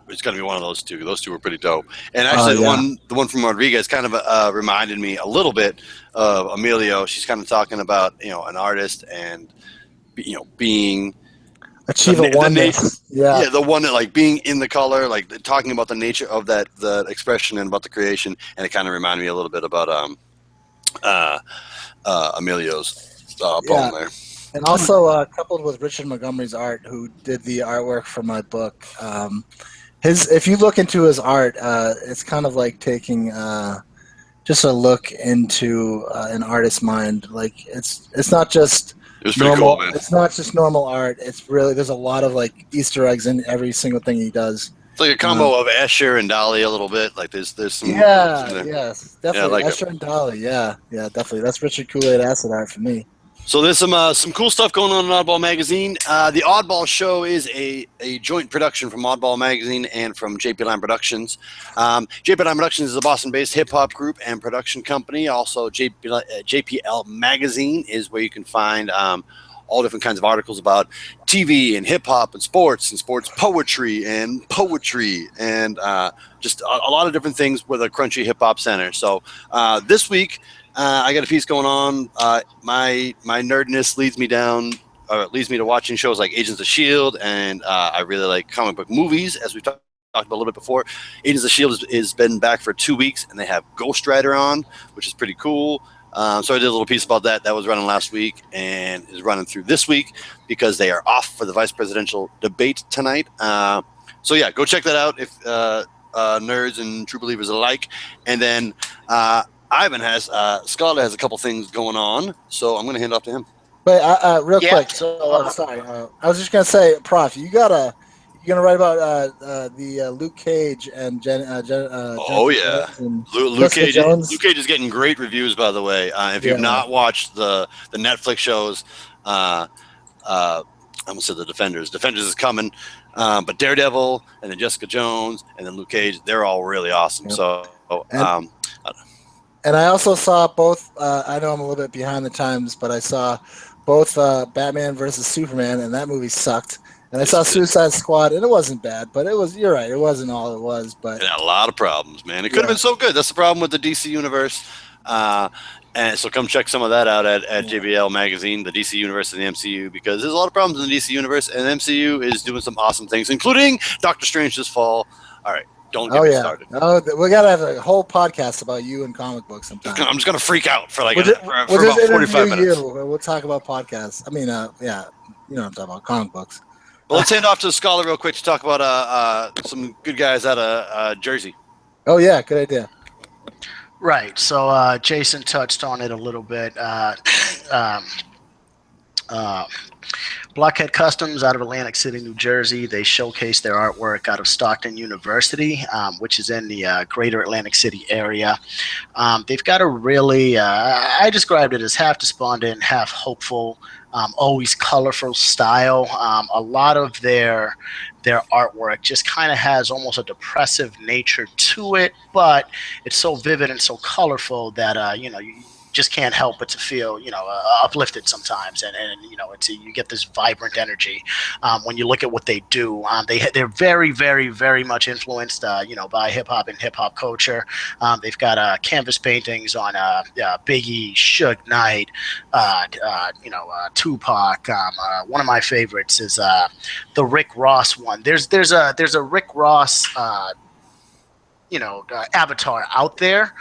it's going to be one of those two. Those two were pretty dope. And actually, the one from Rodriguez kind of reminded me a little bit of Emilio. She's kind of talking about an artist and being achieve a oneness. The one that like being in the color, like talking about the nature of that the expression and about the creation, and it kind of reminded me a little bit about Emilio's poem there. And also coupled with Richard Montgomery's art, who did the artwork for my book. If you look into his art, it's kind of like taking just a look into an artist's mind. Like it's not just it was pretty normal. Cool, man. It's not just normal art. It's really there's a lot of like Easter eggs in every single thing he does. It's like a combo of Escher and Dali a little bit. Like there's some yes, definitely like Escher and Dali. Yeah, definitely. That's Richard Kool-Aid acid art for me. So there's some cool stuff going on in Oddball Magazine. The Oddball Show is a joint production from Oddball Magazine and from JP Line Productions. JP Line Productions is a Boston-based hip-hop group and production company. Also, JPL Magazine is where you can find all different kinds of articles about TV and hip-hop and sports poetry and just a lot of different things with a crunchy hip-hop center. So this week, I got a piece going on. My nerdness leads me to watching shows like Agents of S.H.I.E.L.D. and I really like comic book movies, as we talked about a little bit before. Agents of S.H.I.E.L.D. has been back for 2 weeks, and they have Ghost Rider on, which is pretty cool. So I did a little piece about that. That was running last week and is running through this week because they are off for the vice presidential debate tonight. So yeah, go check that out if nerds and true believers alike. And then Scarlett has a couple things going on, so I'm going to hand it off to him. Wait, real quick. So sorry, I was just going to say, Prof, you're going to write about the Luke Cage and Luke Cage. Luke Cage is getting great reviews, by the way. If you've not watched the Netflix shows, I almost said The Defenders. Defenders is coming. But Daredevil and then Jessica Jones and then Luke Cage, they're all really awesome. Yep. So, and I also saw both. I know I'm a little bit behind the times, but I saw both Batman versus Superman, and that movie sucked. And I saw Suicide Squad, and it wasn't bad, but it was. You're right, it wasn't all it was. But it had a lot of problems, man. It could have been so good. That's the problem with the DC universe. And so come check some of that out at JBL Magazine, the DC Universe and the MCU, because there's a lot of problems in the DC Universe, and the MCU is doing some awesome things, including Doctor Strange this fall. All right, don't get me started. Oh, we got to have a whole podcast about you and comic books sometime. I'm just going to freak out for about 45 minutes. We'll talk about podcasts. I mean, you know what I'm talking about, comic books. Well, let's hand off to the Scholar real quick to talk about some good guys out of Jersey. Oh, yeah, good idea. Right. So Jason touched on it a little bit. Blockhead Customs out of Atlantic City, New Jersey. They showcase their artwork out of Stockton University, which is in the greater Atlantic City area. They've got a really, I described it as half despondent, half hopeful, always colorful style. A lot of their artwork just kind of has almost a depressive nature to it, but it's so vivid and so colorful that you just can't help but to feel uplifted sometimes, and you get this vibrant energy when you look at what they do. They're very, very, very much influenced by hip hop and hip hop culture. They've got canvas paintings on Biggie, Suge Knight, Tupac. One of my favorites is the Rick Ross one. There's a Rick Ross avatar out there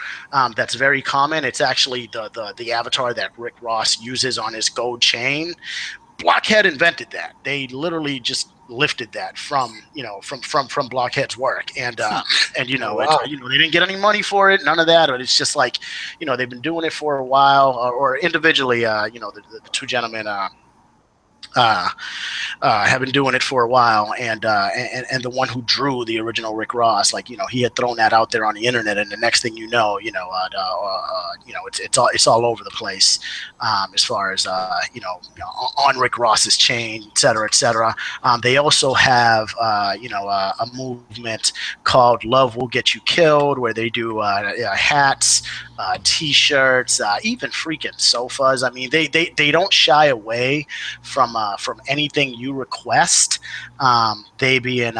that's very common. It's actually the avatar that Rick Ross uses on his gold chain. Blockhead invented that. They literally just lifted that from Blockhead's work, and wow. They didn't get any money for it, none of that. But it's just like they've been doing it for a while, or individually. The two gentlemen. Have been doing it for a while, and the one who drew the original Rick Ross, he had thrown that out there on the internet, and the next thing it's all over the place, as far as on Rick Ross's chain, et cetera, et cetera. They also have a movement called Love Will Get You Killed, where they do hats, T-shirts, even freaking sofas. I mean, they don't shy away from anything you request. They being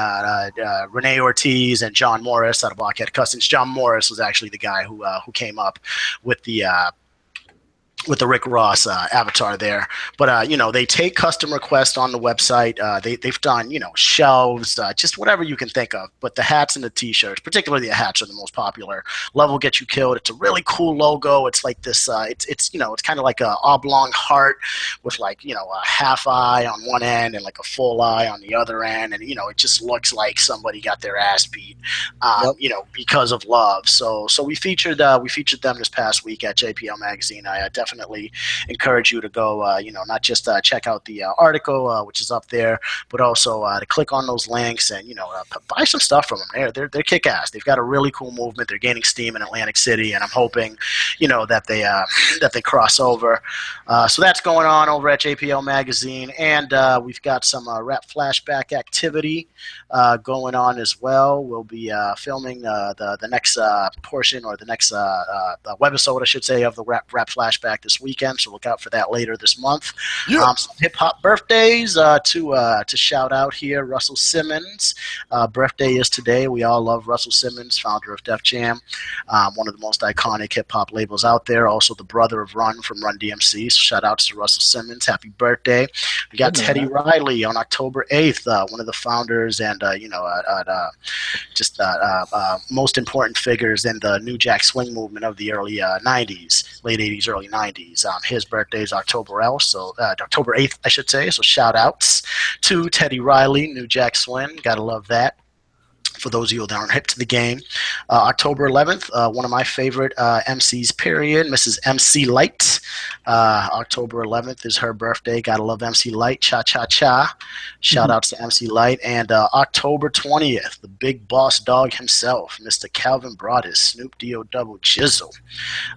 Renee Ortiz and John Morris out of Blockhead Customs. John Morris was actually the guy who came up with the Rick Ross avatar there. But they take custom requests on the website. They've done shelves, just whatever you can think of. But the hats and the T-shirts, particularly the hats, are the most popular. Love Will Get You Killed. It's a really cool logo. It's like this. It's kind of like a oblong heart with a half eye on one end and like a full eye on the other end, and it just looks like somebody got their ass beat, because of love. So we featured them this past week at JPL Magazine. I definitely encourage you to go, not just check out the article, which is up there, but also to click on those links and, buy some stuff from them. They're kick-ass. They've got a really cool movement. They're gaining steam in Atlantic City, and I'm hoping, that they cross over. So that's going on over at JPL Magazine, and we've got some rap flashback activity going on as well. We'll be filming the next portion, or the next the webisode, I should say, of the rap flashback this weekend. So look out for that later this month. Some hip hop birthdays to shout out here. Russell Simmons, birthday is today. We all love Russell Simmons, founder of Def Jam, one of the most iconic hip hop labels out there. Also the brother of Run from Run DMC. So shout outs to Russell Simmons. Happy birthday. We got Teddy Riley on October 8th, one of the founders and most important figures in the New Jack Swing movement of the early 90s, late 80s, early 90s. His birthday is October 8th, I should say. So shout outs to Teddy Riley, New Jack Swing. Gotta love that. For those of you that aren't hip to the game. October 11th, one of my favorite MCs, period, Mrs. MC Light, October 11th is her birthday. Gotta love MC Light. Cha cha cha. Shout outs to MC Light. And October 20th, the big boss dog himself, Mr. Calvin Broadus, Snoop D-O double Jizzle.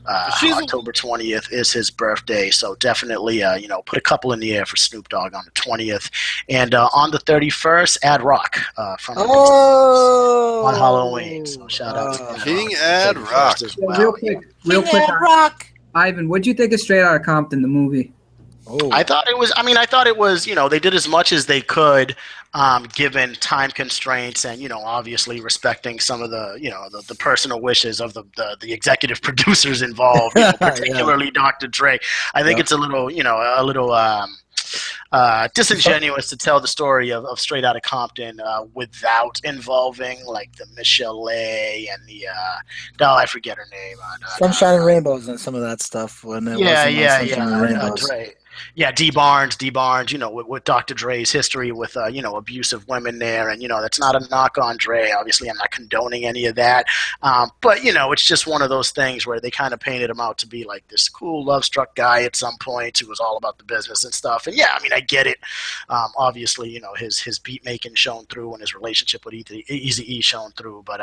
October 20th is his birthday, so definitely put a couple in the air for Snoop Dogg on the 20th. And on the 31st, Ad Rock from on Halloween. So shout out to King Ad Rock. Well. Real quick, Ad Rock. Ivan, what'd you think of Straight Outta Compton, the movie? Oh. I thought it was, they did as much as they could, given time constraints and, obviously respecting some of the personal wishes of the executive producers involved, particularly Dr. Dre. I think it's a little disingenuous to tell the story of Straight Outta Compton without involving like the Michelle and the I forget her name. Sunshine and Rainbows and some of that stuff. When it Dre. Yeah, D Barnes, with Dr. Dre's history with, abusive women there. And, that's not a knock on Dre. Obviously, I'm not condoning any of that. But, it's just one of those things where they kind of painted him out to be like this cool, love-struck guy at some point who was all about the business and stuff. And, yeah, I get it. Obviously, his beat-making shone through and his relationship with Eazy-E shone through. But,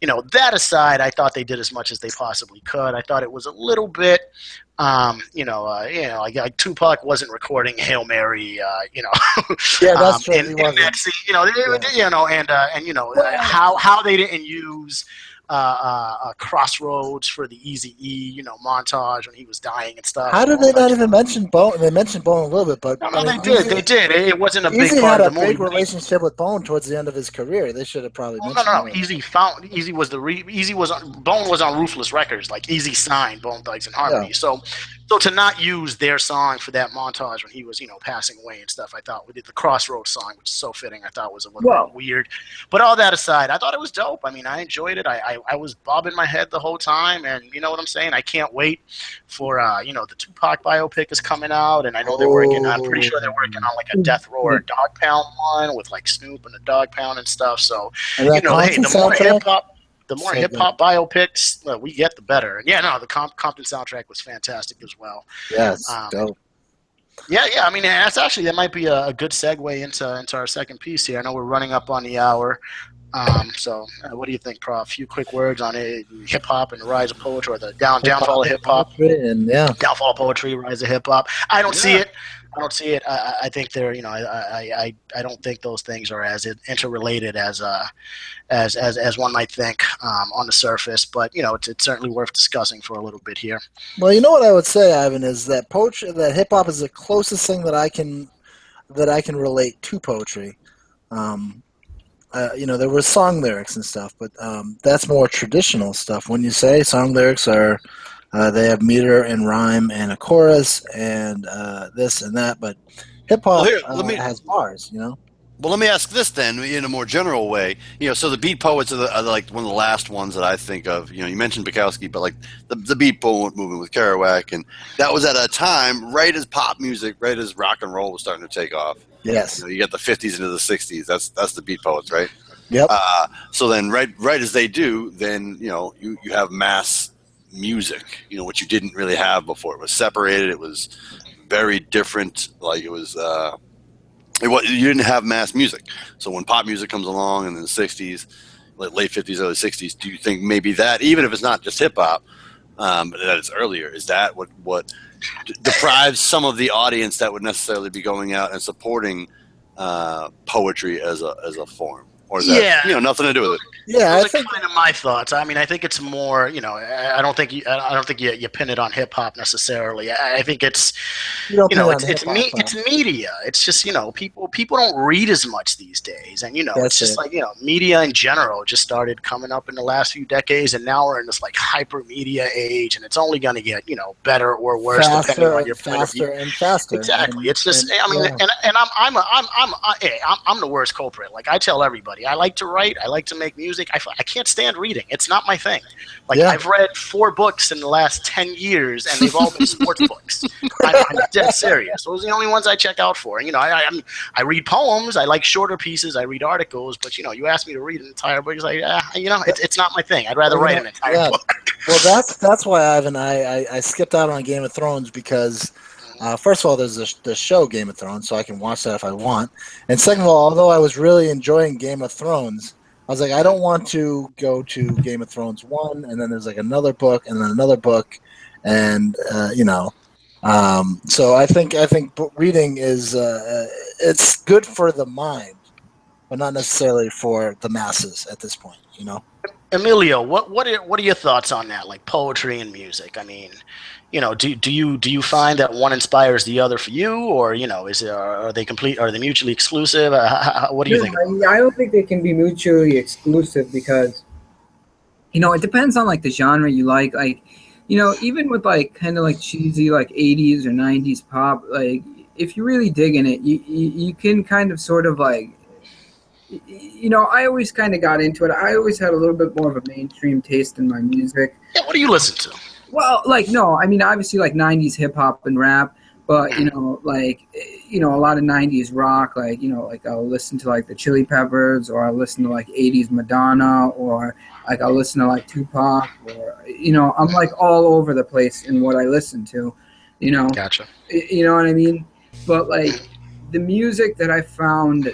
that aside, I thought they did as much as they possibly could. I thought it was a little bit... like Tupac wasn't recording Hail Mary, Yeah, that's true. In that scene, how they didn't use Crossroads for the Eazy-E, montage when he was dying and stuff. How did they not even mention Bone? They mentioned Bone a little bit, but no, they did. It wasn't a big Eazy part had of the movie. a big relationship with Bone towards the end of his career. They should have probably mentioned. No. Bone was on Ruthless Records. Like Eazy signed Bone Thugs and Harmony. Yeah. So to not use their song for that montage when he was, passing away and stuff, I thought we did the Crossroads song, which is so fitting. I thought was a little bit weird. But all that aside, I thought it was dope. I enjoyed it. I was bobbing my head the whole time, and you know what I'm saying? I can't wait for, the Tupac biopic is coming out, and I know they're working, I'm pretty sure they're working on like a Death Row or Dog Pound one with like Snoop and the Dog Pound and stuff. So, the more hip-hop, biopics we get, the better. And the Compton soundtrack was fantastic as well. Yes, dope. Yeah. That might be a good segue into our second piece here. I know we're running up on the hour. What do you think, Prof? A few quick words on it: hip hop and the rise of poetry, or the downfall of hip hop, downfall of poetry, rise of hip hop. I don't see it. I think they're, I don't think those things are as interrelated as one might think on the surface. But it's certainly worth discussing for a little bit here. Well, you know what I would say, Ivan, is that that hip hop is the closest thing that I can relate to poetry. There were song lyrics and stuff, but that's more traditional stuff. When you say song lyrics are, they have meter and rhyme and a chorus and this and that, but hip hop has bars, Well, let me ask this then, in a more general way. So the beat poets are like one of the last ones that I think of. You mentioned Bukowski, but like the beat poet movement with Kerouac, and that was at a time right as pop music, right as rock and roll was starting to take off. Yes. You get the 50s into the 60s. That's the beat poets, right? Yep. So then right as they do, then you have mass music. What you didn't really have before. It was separated. It was very different. Like it was. You didn't have mass music. So when pop music comes along in the 60s, late 50s, early 60s, do you think maybe that, even if it's not just hip-hop, that it's earlier, is that what deprives some of the audience that would necessarily be going out and supporting poetry as a form? Or is that nothing to do with it? Yeah, those are kind of my thoughts. I think it's more. I don't think you pin it on hip hop necessarily. I think it's it's media. It's just people don't read as much these days, and it's just like media in general just started coming up in the last few decades, and now we're in this like hyper media age, and it's only going to get better or worse depending on your point of view. And faster. Exactly. It's just I'm the worst culprit. Like I tell everybody. I like to write. I like to make music. I can't stand reading. It's not my thing. I've read 4 books in the last 10 years, and they've all been sports books. I'm dead serious. Those are the only ones I check out for. I read poems. I like shorter pieces. I read articles. But you ask me to read an entire book, it's like it's not my thing. I'd rather write an entire book. Well, that's why I skipped out on Game of Thrones because first of all, there's the show Game of Thrones, so I can watch that if I want. And second of all, although I was really enjoying Game of Thrones, I was like, I don't want to go to Game of Thrones 1, and then there's like another book, and then another book, and so I think reading is it's good for the mind, but not necessarily for the masses at this point. Emilio, what are your thoughts on that? Like poetry and music. I mean, do you find that one inspires the other for you, or are they mutually exclusive? What do you think? I don't think they can be mutually exclusive because it depends on like the genre you like. Like, even with like kind of like cheesy like 80s or 90s pop, like if you're really digging it, you can kind of sort of like. I always kind of got into it. I always had a little bit more of a mainstream taste in my music. Yeah, what do you listen to? Well, obviously like 90s hip hop and rap, but a lot of 90s rock, like I'll listen to like the Chili Peppers, or I'll listen to like 80s Madonna, or like I'll listen to like Tupac, or I'm like all over the place in what I listen to, Gotcha. You know what I mean? But like the music that I found,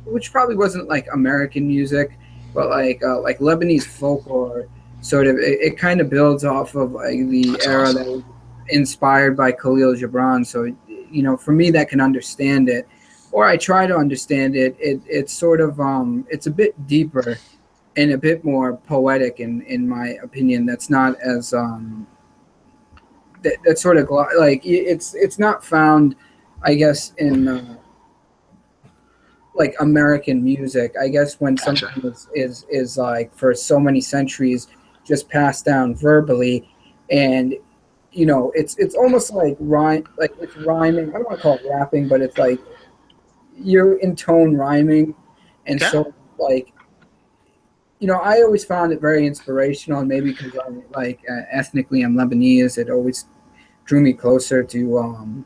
which probably wasn't like American music, but like Lebanese folklore, sort of, it kind of builds off of like the era that was inspired by Khalil Gibran. So, for me that can understand it, or I try to understand it. It's sort of it's a bit deeper and a bit more poetic in my opinion. That's not as that sort of like it's not found, I guess, in like American music, I guess, when Gotcha. something is like for so many centuries just passed down verbally, and it's almost like rhyme, like it's rhyming. I don't want to call it rapping, but it's like you're in tone rhyming, and so like I always found it very inspirational, and maybe because I'm like ethnically I'm Lebanese, it always drew me closer to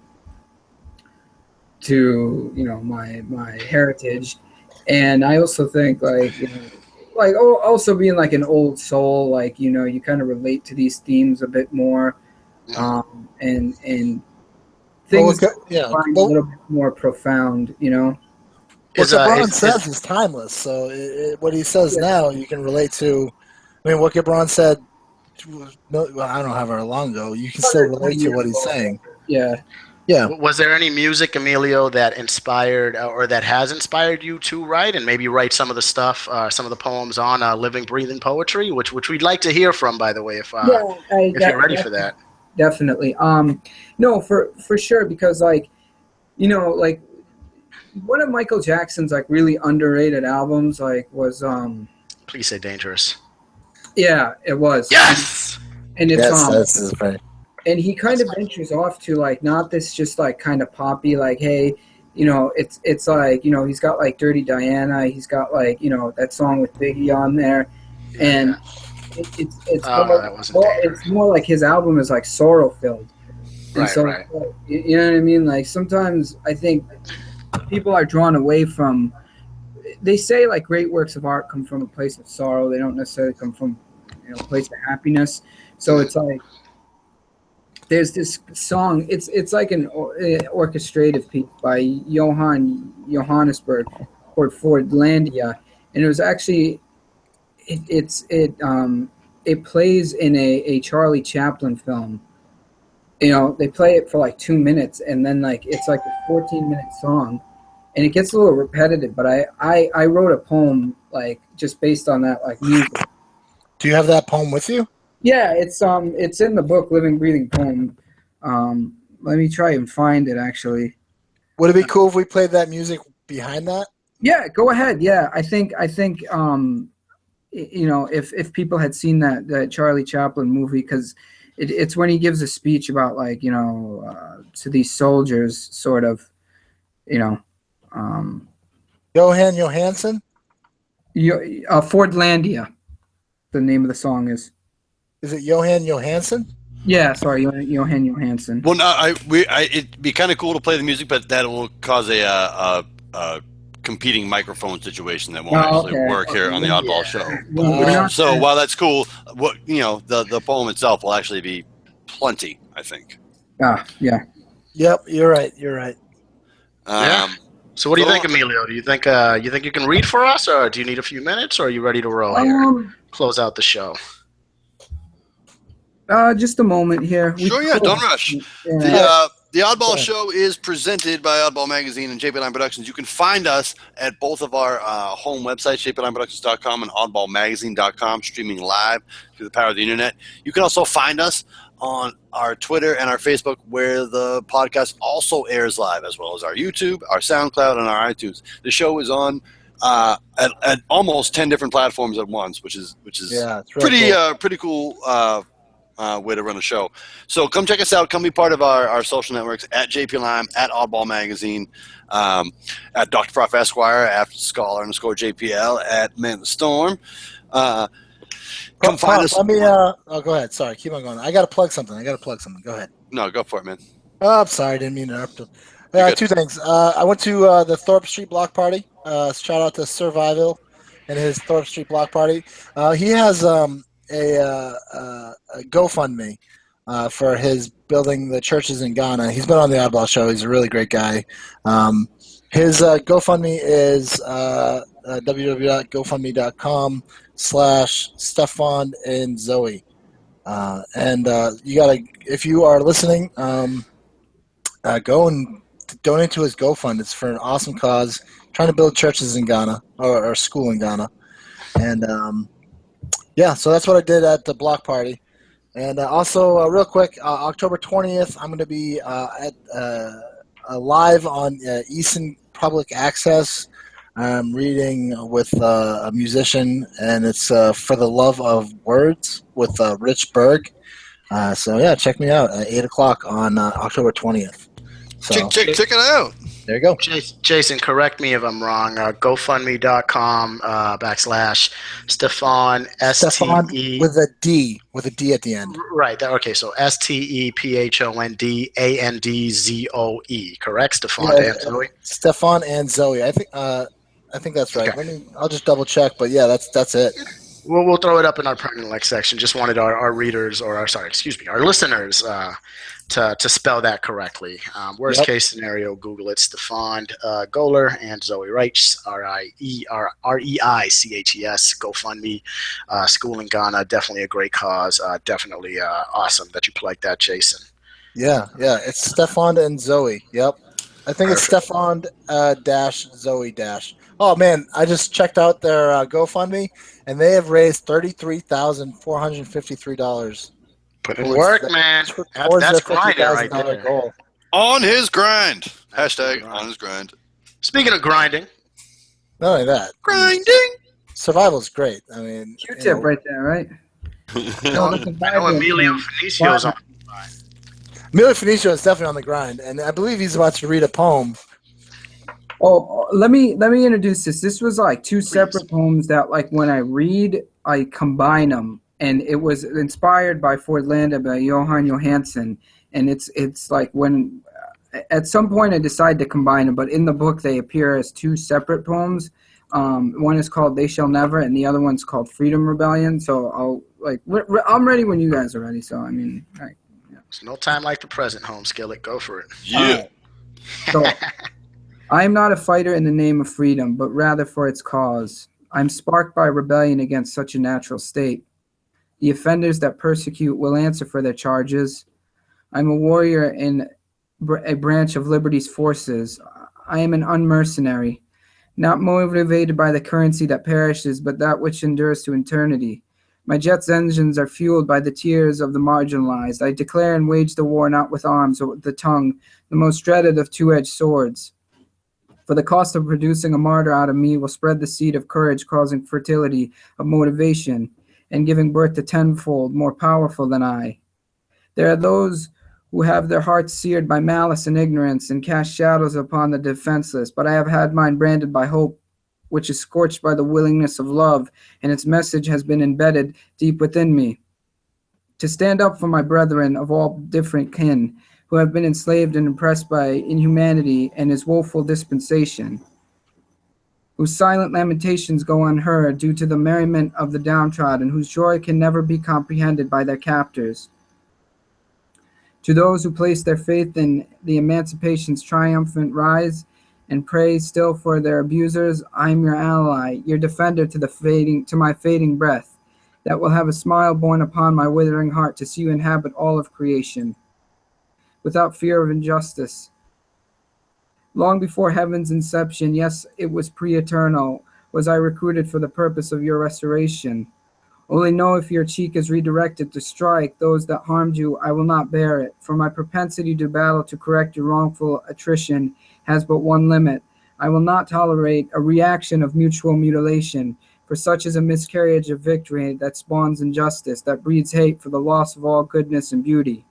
my heritage. And I also think also being like an old soul, like you kind of relate to these themes a bit more, and things find a little bit more profound. What Gibran says is timeless. So what he says now, you can relate to. I mean, what Gibran said, I don't know however long ago, you can still relate to what he's saying. Yeah. Yeah. Was there any music, Emilio, that inspired or that has inspired you to write, and maybe write some of the stuff, some of the poems on living, breathing poetry, which we'd like to hear from, by the way, if you're ready for that. Definitely. No, for sure, because like one of Michael Jackson's like really underrated albums like was Please say Dangerous. Yeah, it was. Yes. And it's that's right. And he kind of ventures off to like not this just like kind of poppy, like, hey, it's like, he's got like Dirty Diana, he's got like, that song with Biggie on there, and it's more like his album is like sorrow filled. Right, so, right. You know what I mean? Like sometimes I think people are drawn away from. They say like great works of art come from a place of sorrow. They don't necessarily come from a place of happiness. So it's like. There's this song. It's like an orchestrative piece by Johannesburg or Fordlandia, and it was actually it plays in a Charlie Chaplin film. They play it for like 2 minutes, and then like it's like a 14-minute song, and it gets a little repetitive. But I wrote a poem like just based on that like music. Do you have that poem with you? Yeah, it's in the book Living Breathing Poem. Let me try and find it actually. Would it be cool if we played that music behind that? Yeah, go ahead. Yeah, I think if people had seen that Charlie Chaplin movie, because it's when he gives a speech about like to these soldiers, sort of, Johan Johansson? Fordlandia, the name of the song is. Is it Johan Johansson? Yeah, sorry, Johan Johansson. Well, no, it'd be kind of cool to play the music, but that will cause a competing microphone situation that won't actually work here on the Oddball show. So while that's cool, what the poem itself will actually be plenty, I think. Yeah. Yep, you're right. So what do you think, Emilio? Do you think you can read for us, or do you need a few minutes, or are you ready to roll here? Close out the show. Just a moment here. Sure, don't rush. Yeah. The Oddball Show is presented by Oddball Magazine and JP Line Productions. You can find us at both of our home websites, jplineproductions.com and oddballmagazine.com, streaming live through the power of the internet. You can also find us on our Twitter and our Facebook, where the podcast also airs live, as well as our YouTube, our SoundCloud, and our iTunes. The show is on at almost 10 different platforms at once, which is pretty cool way to run a show. So come check us out. Come be part of our social networks at JP Lime, at Oddball Magazine, at Dr. Prof Esquire, at Scholar_JPL, at Man the Storm. Come find us. Let me. Go ahead. Sorry, keep on going. I got to plug something. Go ahead. No, go for it, man. Oh, I'm sorry. I didn't mean to interrupt. Two things. I went to the Thorpe Street Block Party. Shout out to Survival and his Thorpe Street Block Party. He has a GoFundMe for his building the churches in Ghana. He's been on the Oddball Show. He's a really great guy. His GoFundMe is www.gofundme.com/Stefan and Zoe. And you gotta, if you are listening, go and donate to his GoFund. It's for an awesome cause, trying to build churches in Ghana or school in Ghana. And so that's what I did at the block party. And also, real quick, October 20th, I'm going to be live on Easton Public Access. I'm reading with a musician, and it's For the Love of Words with Rich Berg. Check me out at 8 o'clock on October 20th. So, check it out. There you go. Jason, correct me if I'm wrong. GoFundMe.com /Stefan, Stefan STE. with a D at the end. Right. Okay, so STEPHONDANDZOE, correct? Stefan and Zoe? Stefan and Zoe. I think that's right. Okay. I'll just double check, but yeah, that's it. We'll throw it up in our pertinent link section. Just wanted our readers, our listeners, to spell that correctly. Worst case scenario, Google it. Stefan Goler and Zoe Reiches, REICHES, GoFundMe, School in Ghana. Definitely a great cause. Definitely awesome that you plugged that, Jason. Yeah. It's Stefan and Zoe. Yep. I think Perfect. It's Stefan Zoe . Oh man, I just checked out their GoFundMe, and they have raised $33,453. Put in work, man. That's grinding right there. Goal. On his grind. Hashtag on his grind. Speaking of grinding. Not only that. Grinding. Survival's great. I mean, Q-tip right there, right? I know Emilio Phoenicio's on the grind. Emilio Phoenicio is definitely on the grind, and I believe he's about to read a poem. Oh, let me introduce this. This was like two separate poems that, like, when I read, I combine them. And it was inspired by Fordlandia by Johan Johansson. And it's like when at some point I decided to combine them, but in the book they appear as two separate poems. One is called They Shall Never, and the other one's called Freedom Rebellion. So I'm ready when you guys are ready. So I mean, yeah. There's no time like the present, Home Skillet. Go for it. Yeah. So I am not a fighter in the name of freedom, but rather for its cause. I'm sparked by rebellion against such a natural state. The offenders that persecute will answer for their charges. I'm a warrior in a branch of liberty's forces. I am an unmercenary, not motivated by the currency that perishes, but that which endures to eternity. My jet's engines are fueled by the tears of the marginalized. I declare and wage the war not with arms, but with the tongue, the most dreaded of two-edged swords. For the cost of producing a martyr out of me will spread the seed of courage, causing fertility of motivation, and giving birth to tenfold more powerful than I. There are those who have their hearts seared by malice and ignorance and cast shadows upon the defenseless, but I have had mine branded by hope, which is scorched by the willingness of love, and its message has been embedded deep within me. To stand up for my brethren of all different kin, who have been enslaved and oppressed by inhumanity and his woeful dispensation. whose silent lamentations go unheard due to the merriment of the downtrodden, whose joy can never be comprehended by their captors. To those who place their faith in the emancipation's triumphant rise and pray still for their abusers, I am your ally, your defender to my fading breath, that will have a smile borne upon my withering heart to see you inhabit all of creation, without fear of injustice. Long before heaven's inception, yes, it was pre-eternal, was I recruited for the purpose of your restoration. Only know if your cheek is redirected to strike those that harmed you, I will not bear it, for my propensity to battle to correct your wrongful attrition has but one limit. I will not tolerate a reaction of mutual mutilation, for such is a miscarriage of victory that spawns injustice, that breeds hate for the loss of all goodness and beauty.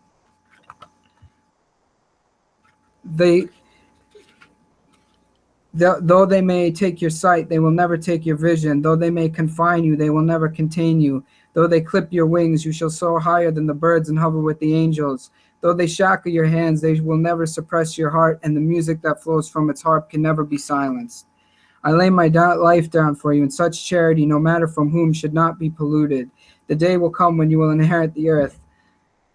Though they may take your sight, they will never take your vision. Though they may confine you, they will never contain you. Though they clip your wings, you shall soar higher than the birds and hover with the angels. Though they shackle your hands, they will never suppress your heart, and the music that flows from its harp can never be silenced. I lay my life down for you, and such charity, no matter from whom, should not be polluted. The day will come when you will inherit the earth.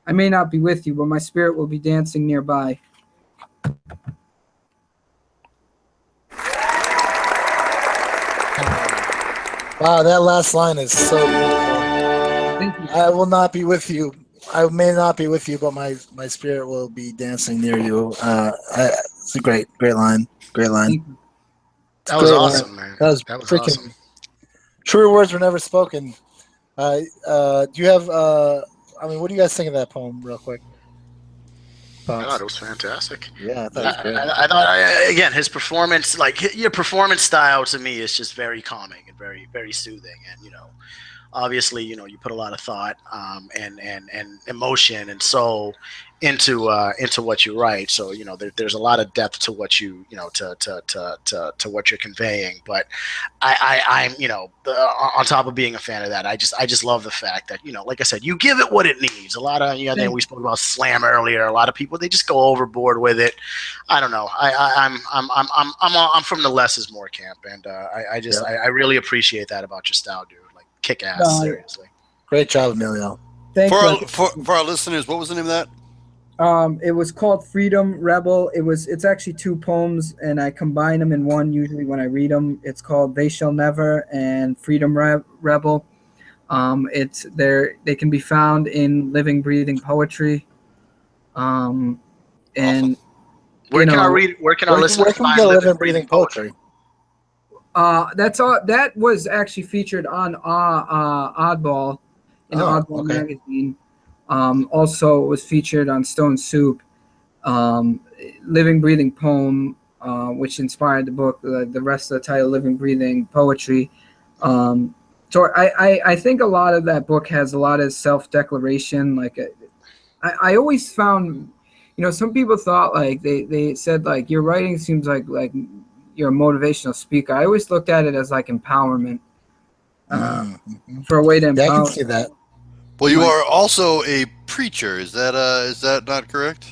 I may not be with you, but my spirit will be dancing nearby. Wow, that last line is so beautiful. I will not be with you. I may not be with you, but my spirit will be dancing near you. It's a great line. Great line. That was awesome, man. That was freaking awesome. Truer words were never spoken. Do you have? What do you guys think of that poem, real quick? I thought it was fantastic. Yeah, I thought it was great. I thought, again, his performance, like your performance style to me is just very calming and very, very soothing. And, obviously, you put a lot of thought and emotion and soul into what you write. So, there's a lot of depth to what to what you're conveying. But I'm on top of being a fan of that, I just love the fact that, like I said, you give it what it needs. A lot of, then we spoke about slam earlier. A lot of people, they just go overboard with it. I don't know. I'm from the less is more camp, and I really appreciate that about your style, dude. Like, kick ass, seriously. Great job, Emilio. For our listeners, what was the name of that? It was called Freedom Rebel. It's actually two poems, and I combine them in one usually when I read them. It's called They Shall Never and Freedom Rebel. They can be found in Living Breathing Poetry. And awesome. Where can our listeners find Living Breathing Poetry? That's all. That was actually featured on Oddball in Oddball magazine. Also, it was featured on Stone Soup, Living Breathing Poem, which inspired the book. The rest of the title, Living Breathing Poetry. So I think a lot of that book has a lot of self-declaration. Like, I always found, some people thought, like, they said, like, your writing seems like you're a motivational speaker. I always looked at it as like empowerment, for a way to empower. Yeah, I can see that. Well, you are also a preacher. Is that not correct?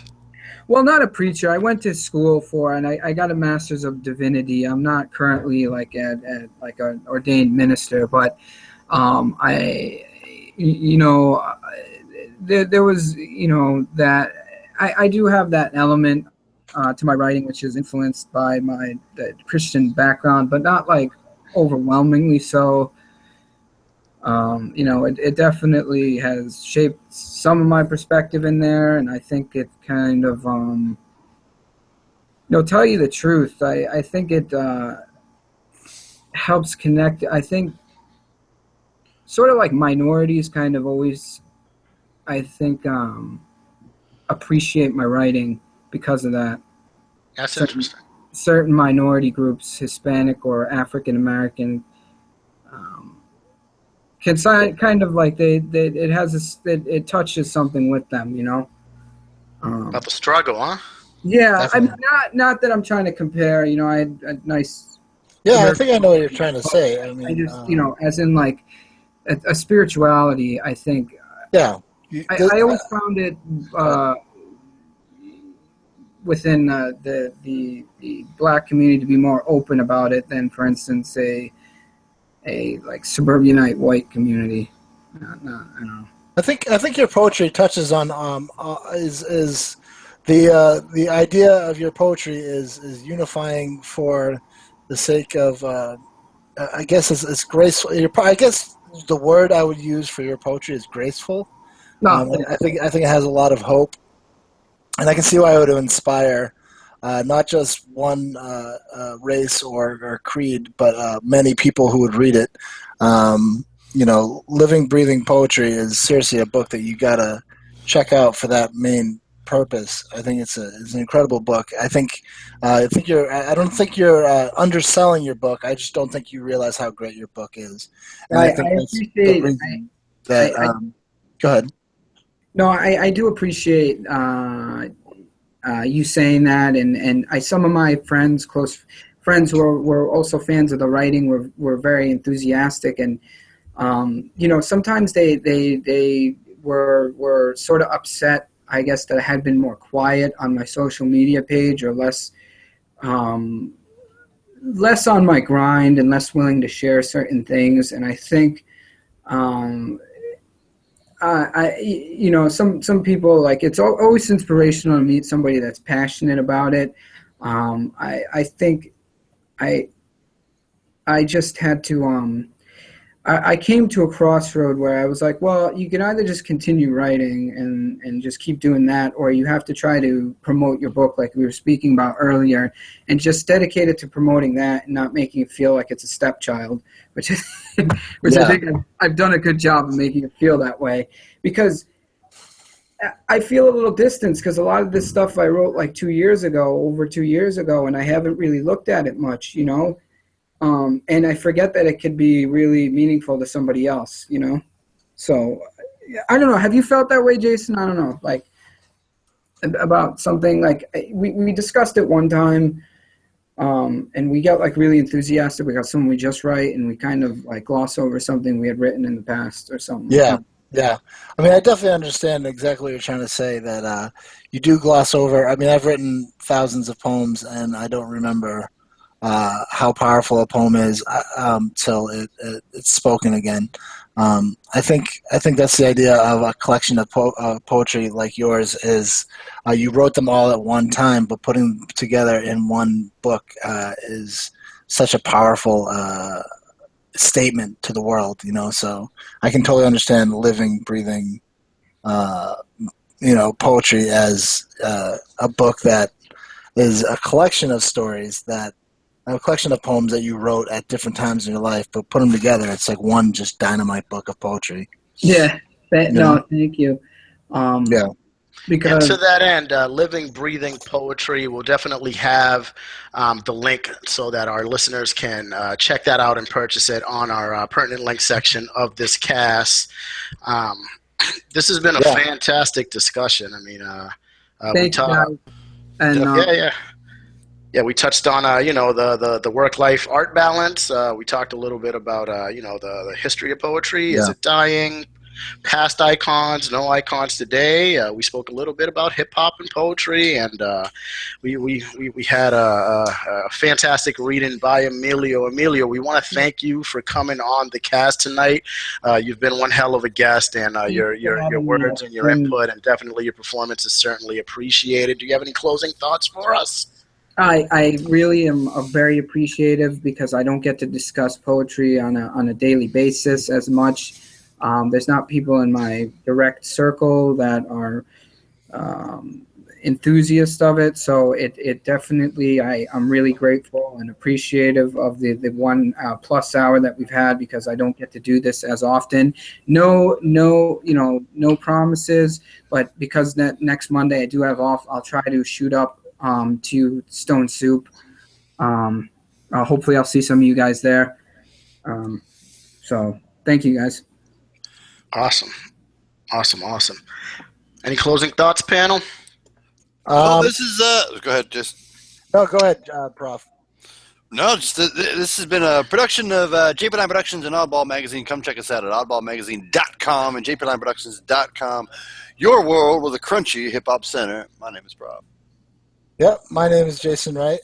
Well, not a preacher. I went to school and I got a master's of divinity. I'm not currently like an ordained minister, but there was that I do have that element to my writing, which is influenced by the Christian background, but not like overwhelmingly so. It definitely has shaped some of my perspective in there, and I think it kind of, tell you the truth, I think it helps connect. I think sort of like minorities kind of always, I think, appreciate my writing because of that. That's interesting. Certain minority groups, Hispanic or African American, can kind of like it has it touches something with them, about the struggle, huh? Yeah, I'm not that I'm trying to compare. I had a nice. Yeah, I think I know what you're trying to say. I mean, I just as in like a spirituality. I think. Yeah. I always found it within the black community to be more open about it than, for instance, a like suburbanite white community. I don't know. I think your poetry touches on is the idea of your poetry is unifying for the sake of I guess it's graceful. I guess the word I would use for your poetry is graceful. No, I think it has a lot of hope, and I can see why it would inspire not just one race or creed, but many people who would read it. Living, breathing poetry is seriously a book that you gotta check out for that main purpose. I think it's an incredible book. I don't think you're underselling your book. I just don't think you realize how great your book is. And I think that's the reason that. Go ahead. No, I do appreciate you saying that, and some of my close friends who were also fans of the writing were very enthusiastic, and sometimes they were sort of upset, I guess, that I had been more quiet on my social media page, or less on my grind and less willing to share certain things. And I think some people, like, it's always inspirational to meet somebody that's passionate about it. I think I just had to I came to a crossroad where I was like, well, you can either just continue writing and just keep doing that, or you have to try to promote your book like we were speaking about earlier, and just dedicate it to promoting that and not making it feel like it's a stepchild, which I think I've done a good job of making it feel that way, because I feel a little distance, because a lot of this stuff I wrote like over 2 years ago, and I haven't really looked at it much, and I forget that it could be really meaningful to somebody else, So, I don't know. Have you felt that way, Jason? I don't know. Like, about something, like, we discussed it one time, and we got like really enthusiastic. We got something we just write, and we kind of like gloss over something we had written in the past or something. Yeah. Yeah. I mean, I definitely understand exactly what you're trying to say, that you do gloss over. I mean, I've written thousands of poems, and I don't remember how powerful a poem is till it's spoken again. I think that's the idea of a collection of poetry like yours is you wrote them all at one time, but putting them together in one book is such a powerful statement to the world, So I can totally understand living, breathing, poetry as a book that is a collection of stories a collection of poems that you wrote at different times in your life, but put them together, it's like one just dynamite book of poetry. Yeah. No, thank you. Yeah. Because, and to that end, Living, Breathing Poetry will definitely have the link so that our listeners can check that out and purchase it on our pertinent link section of this cast. This has been a fantastic discussion. I mean, thank you, guys. And, yeah, we touched on the work-life art balance. We talked a little bit about the history of poetry. Is it dying? Past icons, no icons today. We spoke a little bit about hip hop and poetry, and we had a fantastic reading by Emilio. Emilio, we want to thank you for coming on the cast tonight. You've been one hell of a guest, and your words and your input, and definitely your performance is certainly appreciated. Do you have any closing thoughts for us? I really am very appreciative, because I don't get to discuss poetry on a daily basis as much. There's not people in my direct circle that are enthusiasts of it, so it definitely, I'm really grateful and appreciative of the 1 plus hour that we've had, because I don't get to do this as often. No promises, but because next Monday I do have off, I'll try to shoot up to Stone Soup. Hopefully I'll see some of you guys there. So thank you, guys. Awesome. Any closing thoughts, panel? This is go ahead, just. No, go ahead, Prof. No, just this has been a production of JP9 Productions and Oddball Magazine. Come check us out at oddballmagazine.com and jp9productions.com. Your world with a crunchy hip hop center. My name is Prof. Yep, my name is Jason Wright.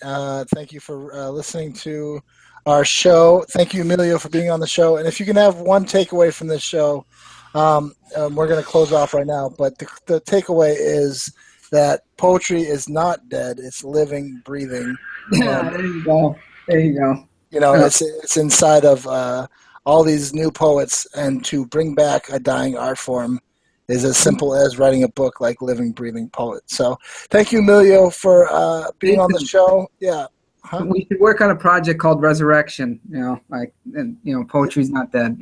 Thank you for listening to our show. Thank you, Emilio, for being on the show. And if you can have one takeaway from this show, we're going to close off right now. But the takeaway is that poetry is not dead; it's living, breathing. Yeah, there you go. There you go. You know, it's inside of all these new poets, and to bring back a dying art form is as simple as writing a book like Living, Breathing Poet. So thank you, Emilio, for being on the show. Yeah. Huh? We should work on a project called Resurrection, and poetry's not dead,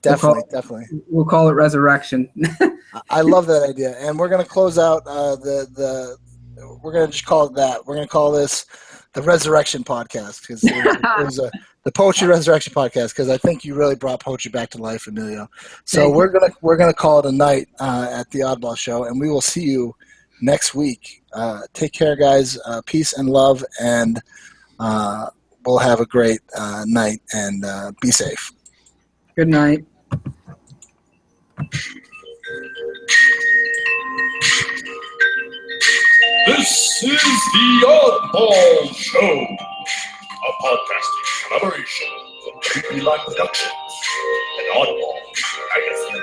Definitely. We'll call it Resurrection. I love that idea. And we're going to close out we're going to just call it that. We're going to call this the Resurrection Podcast because it was the Poetry Resurrection Podcast because I think you really brought poetry back to life, Emilio. So we're gonna call it a night at the Oddball Show, and we will see you next week. Take care, guys. Peace and love, and we'll have a great night and be safe. Good night. This is the Oddball Show, a podcasting collaboration from Creepy Line Productions and Oddball magazine.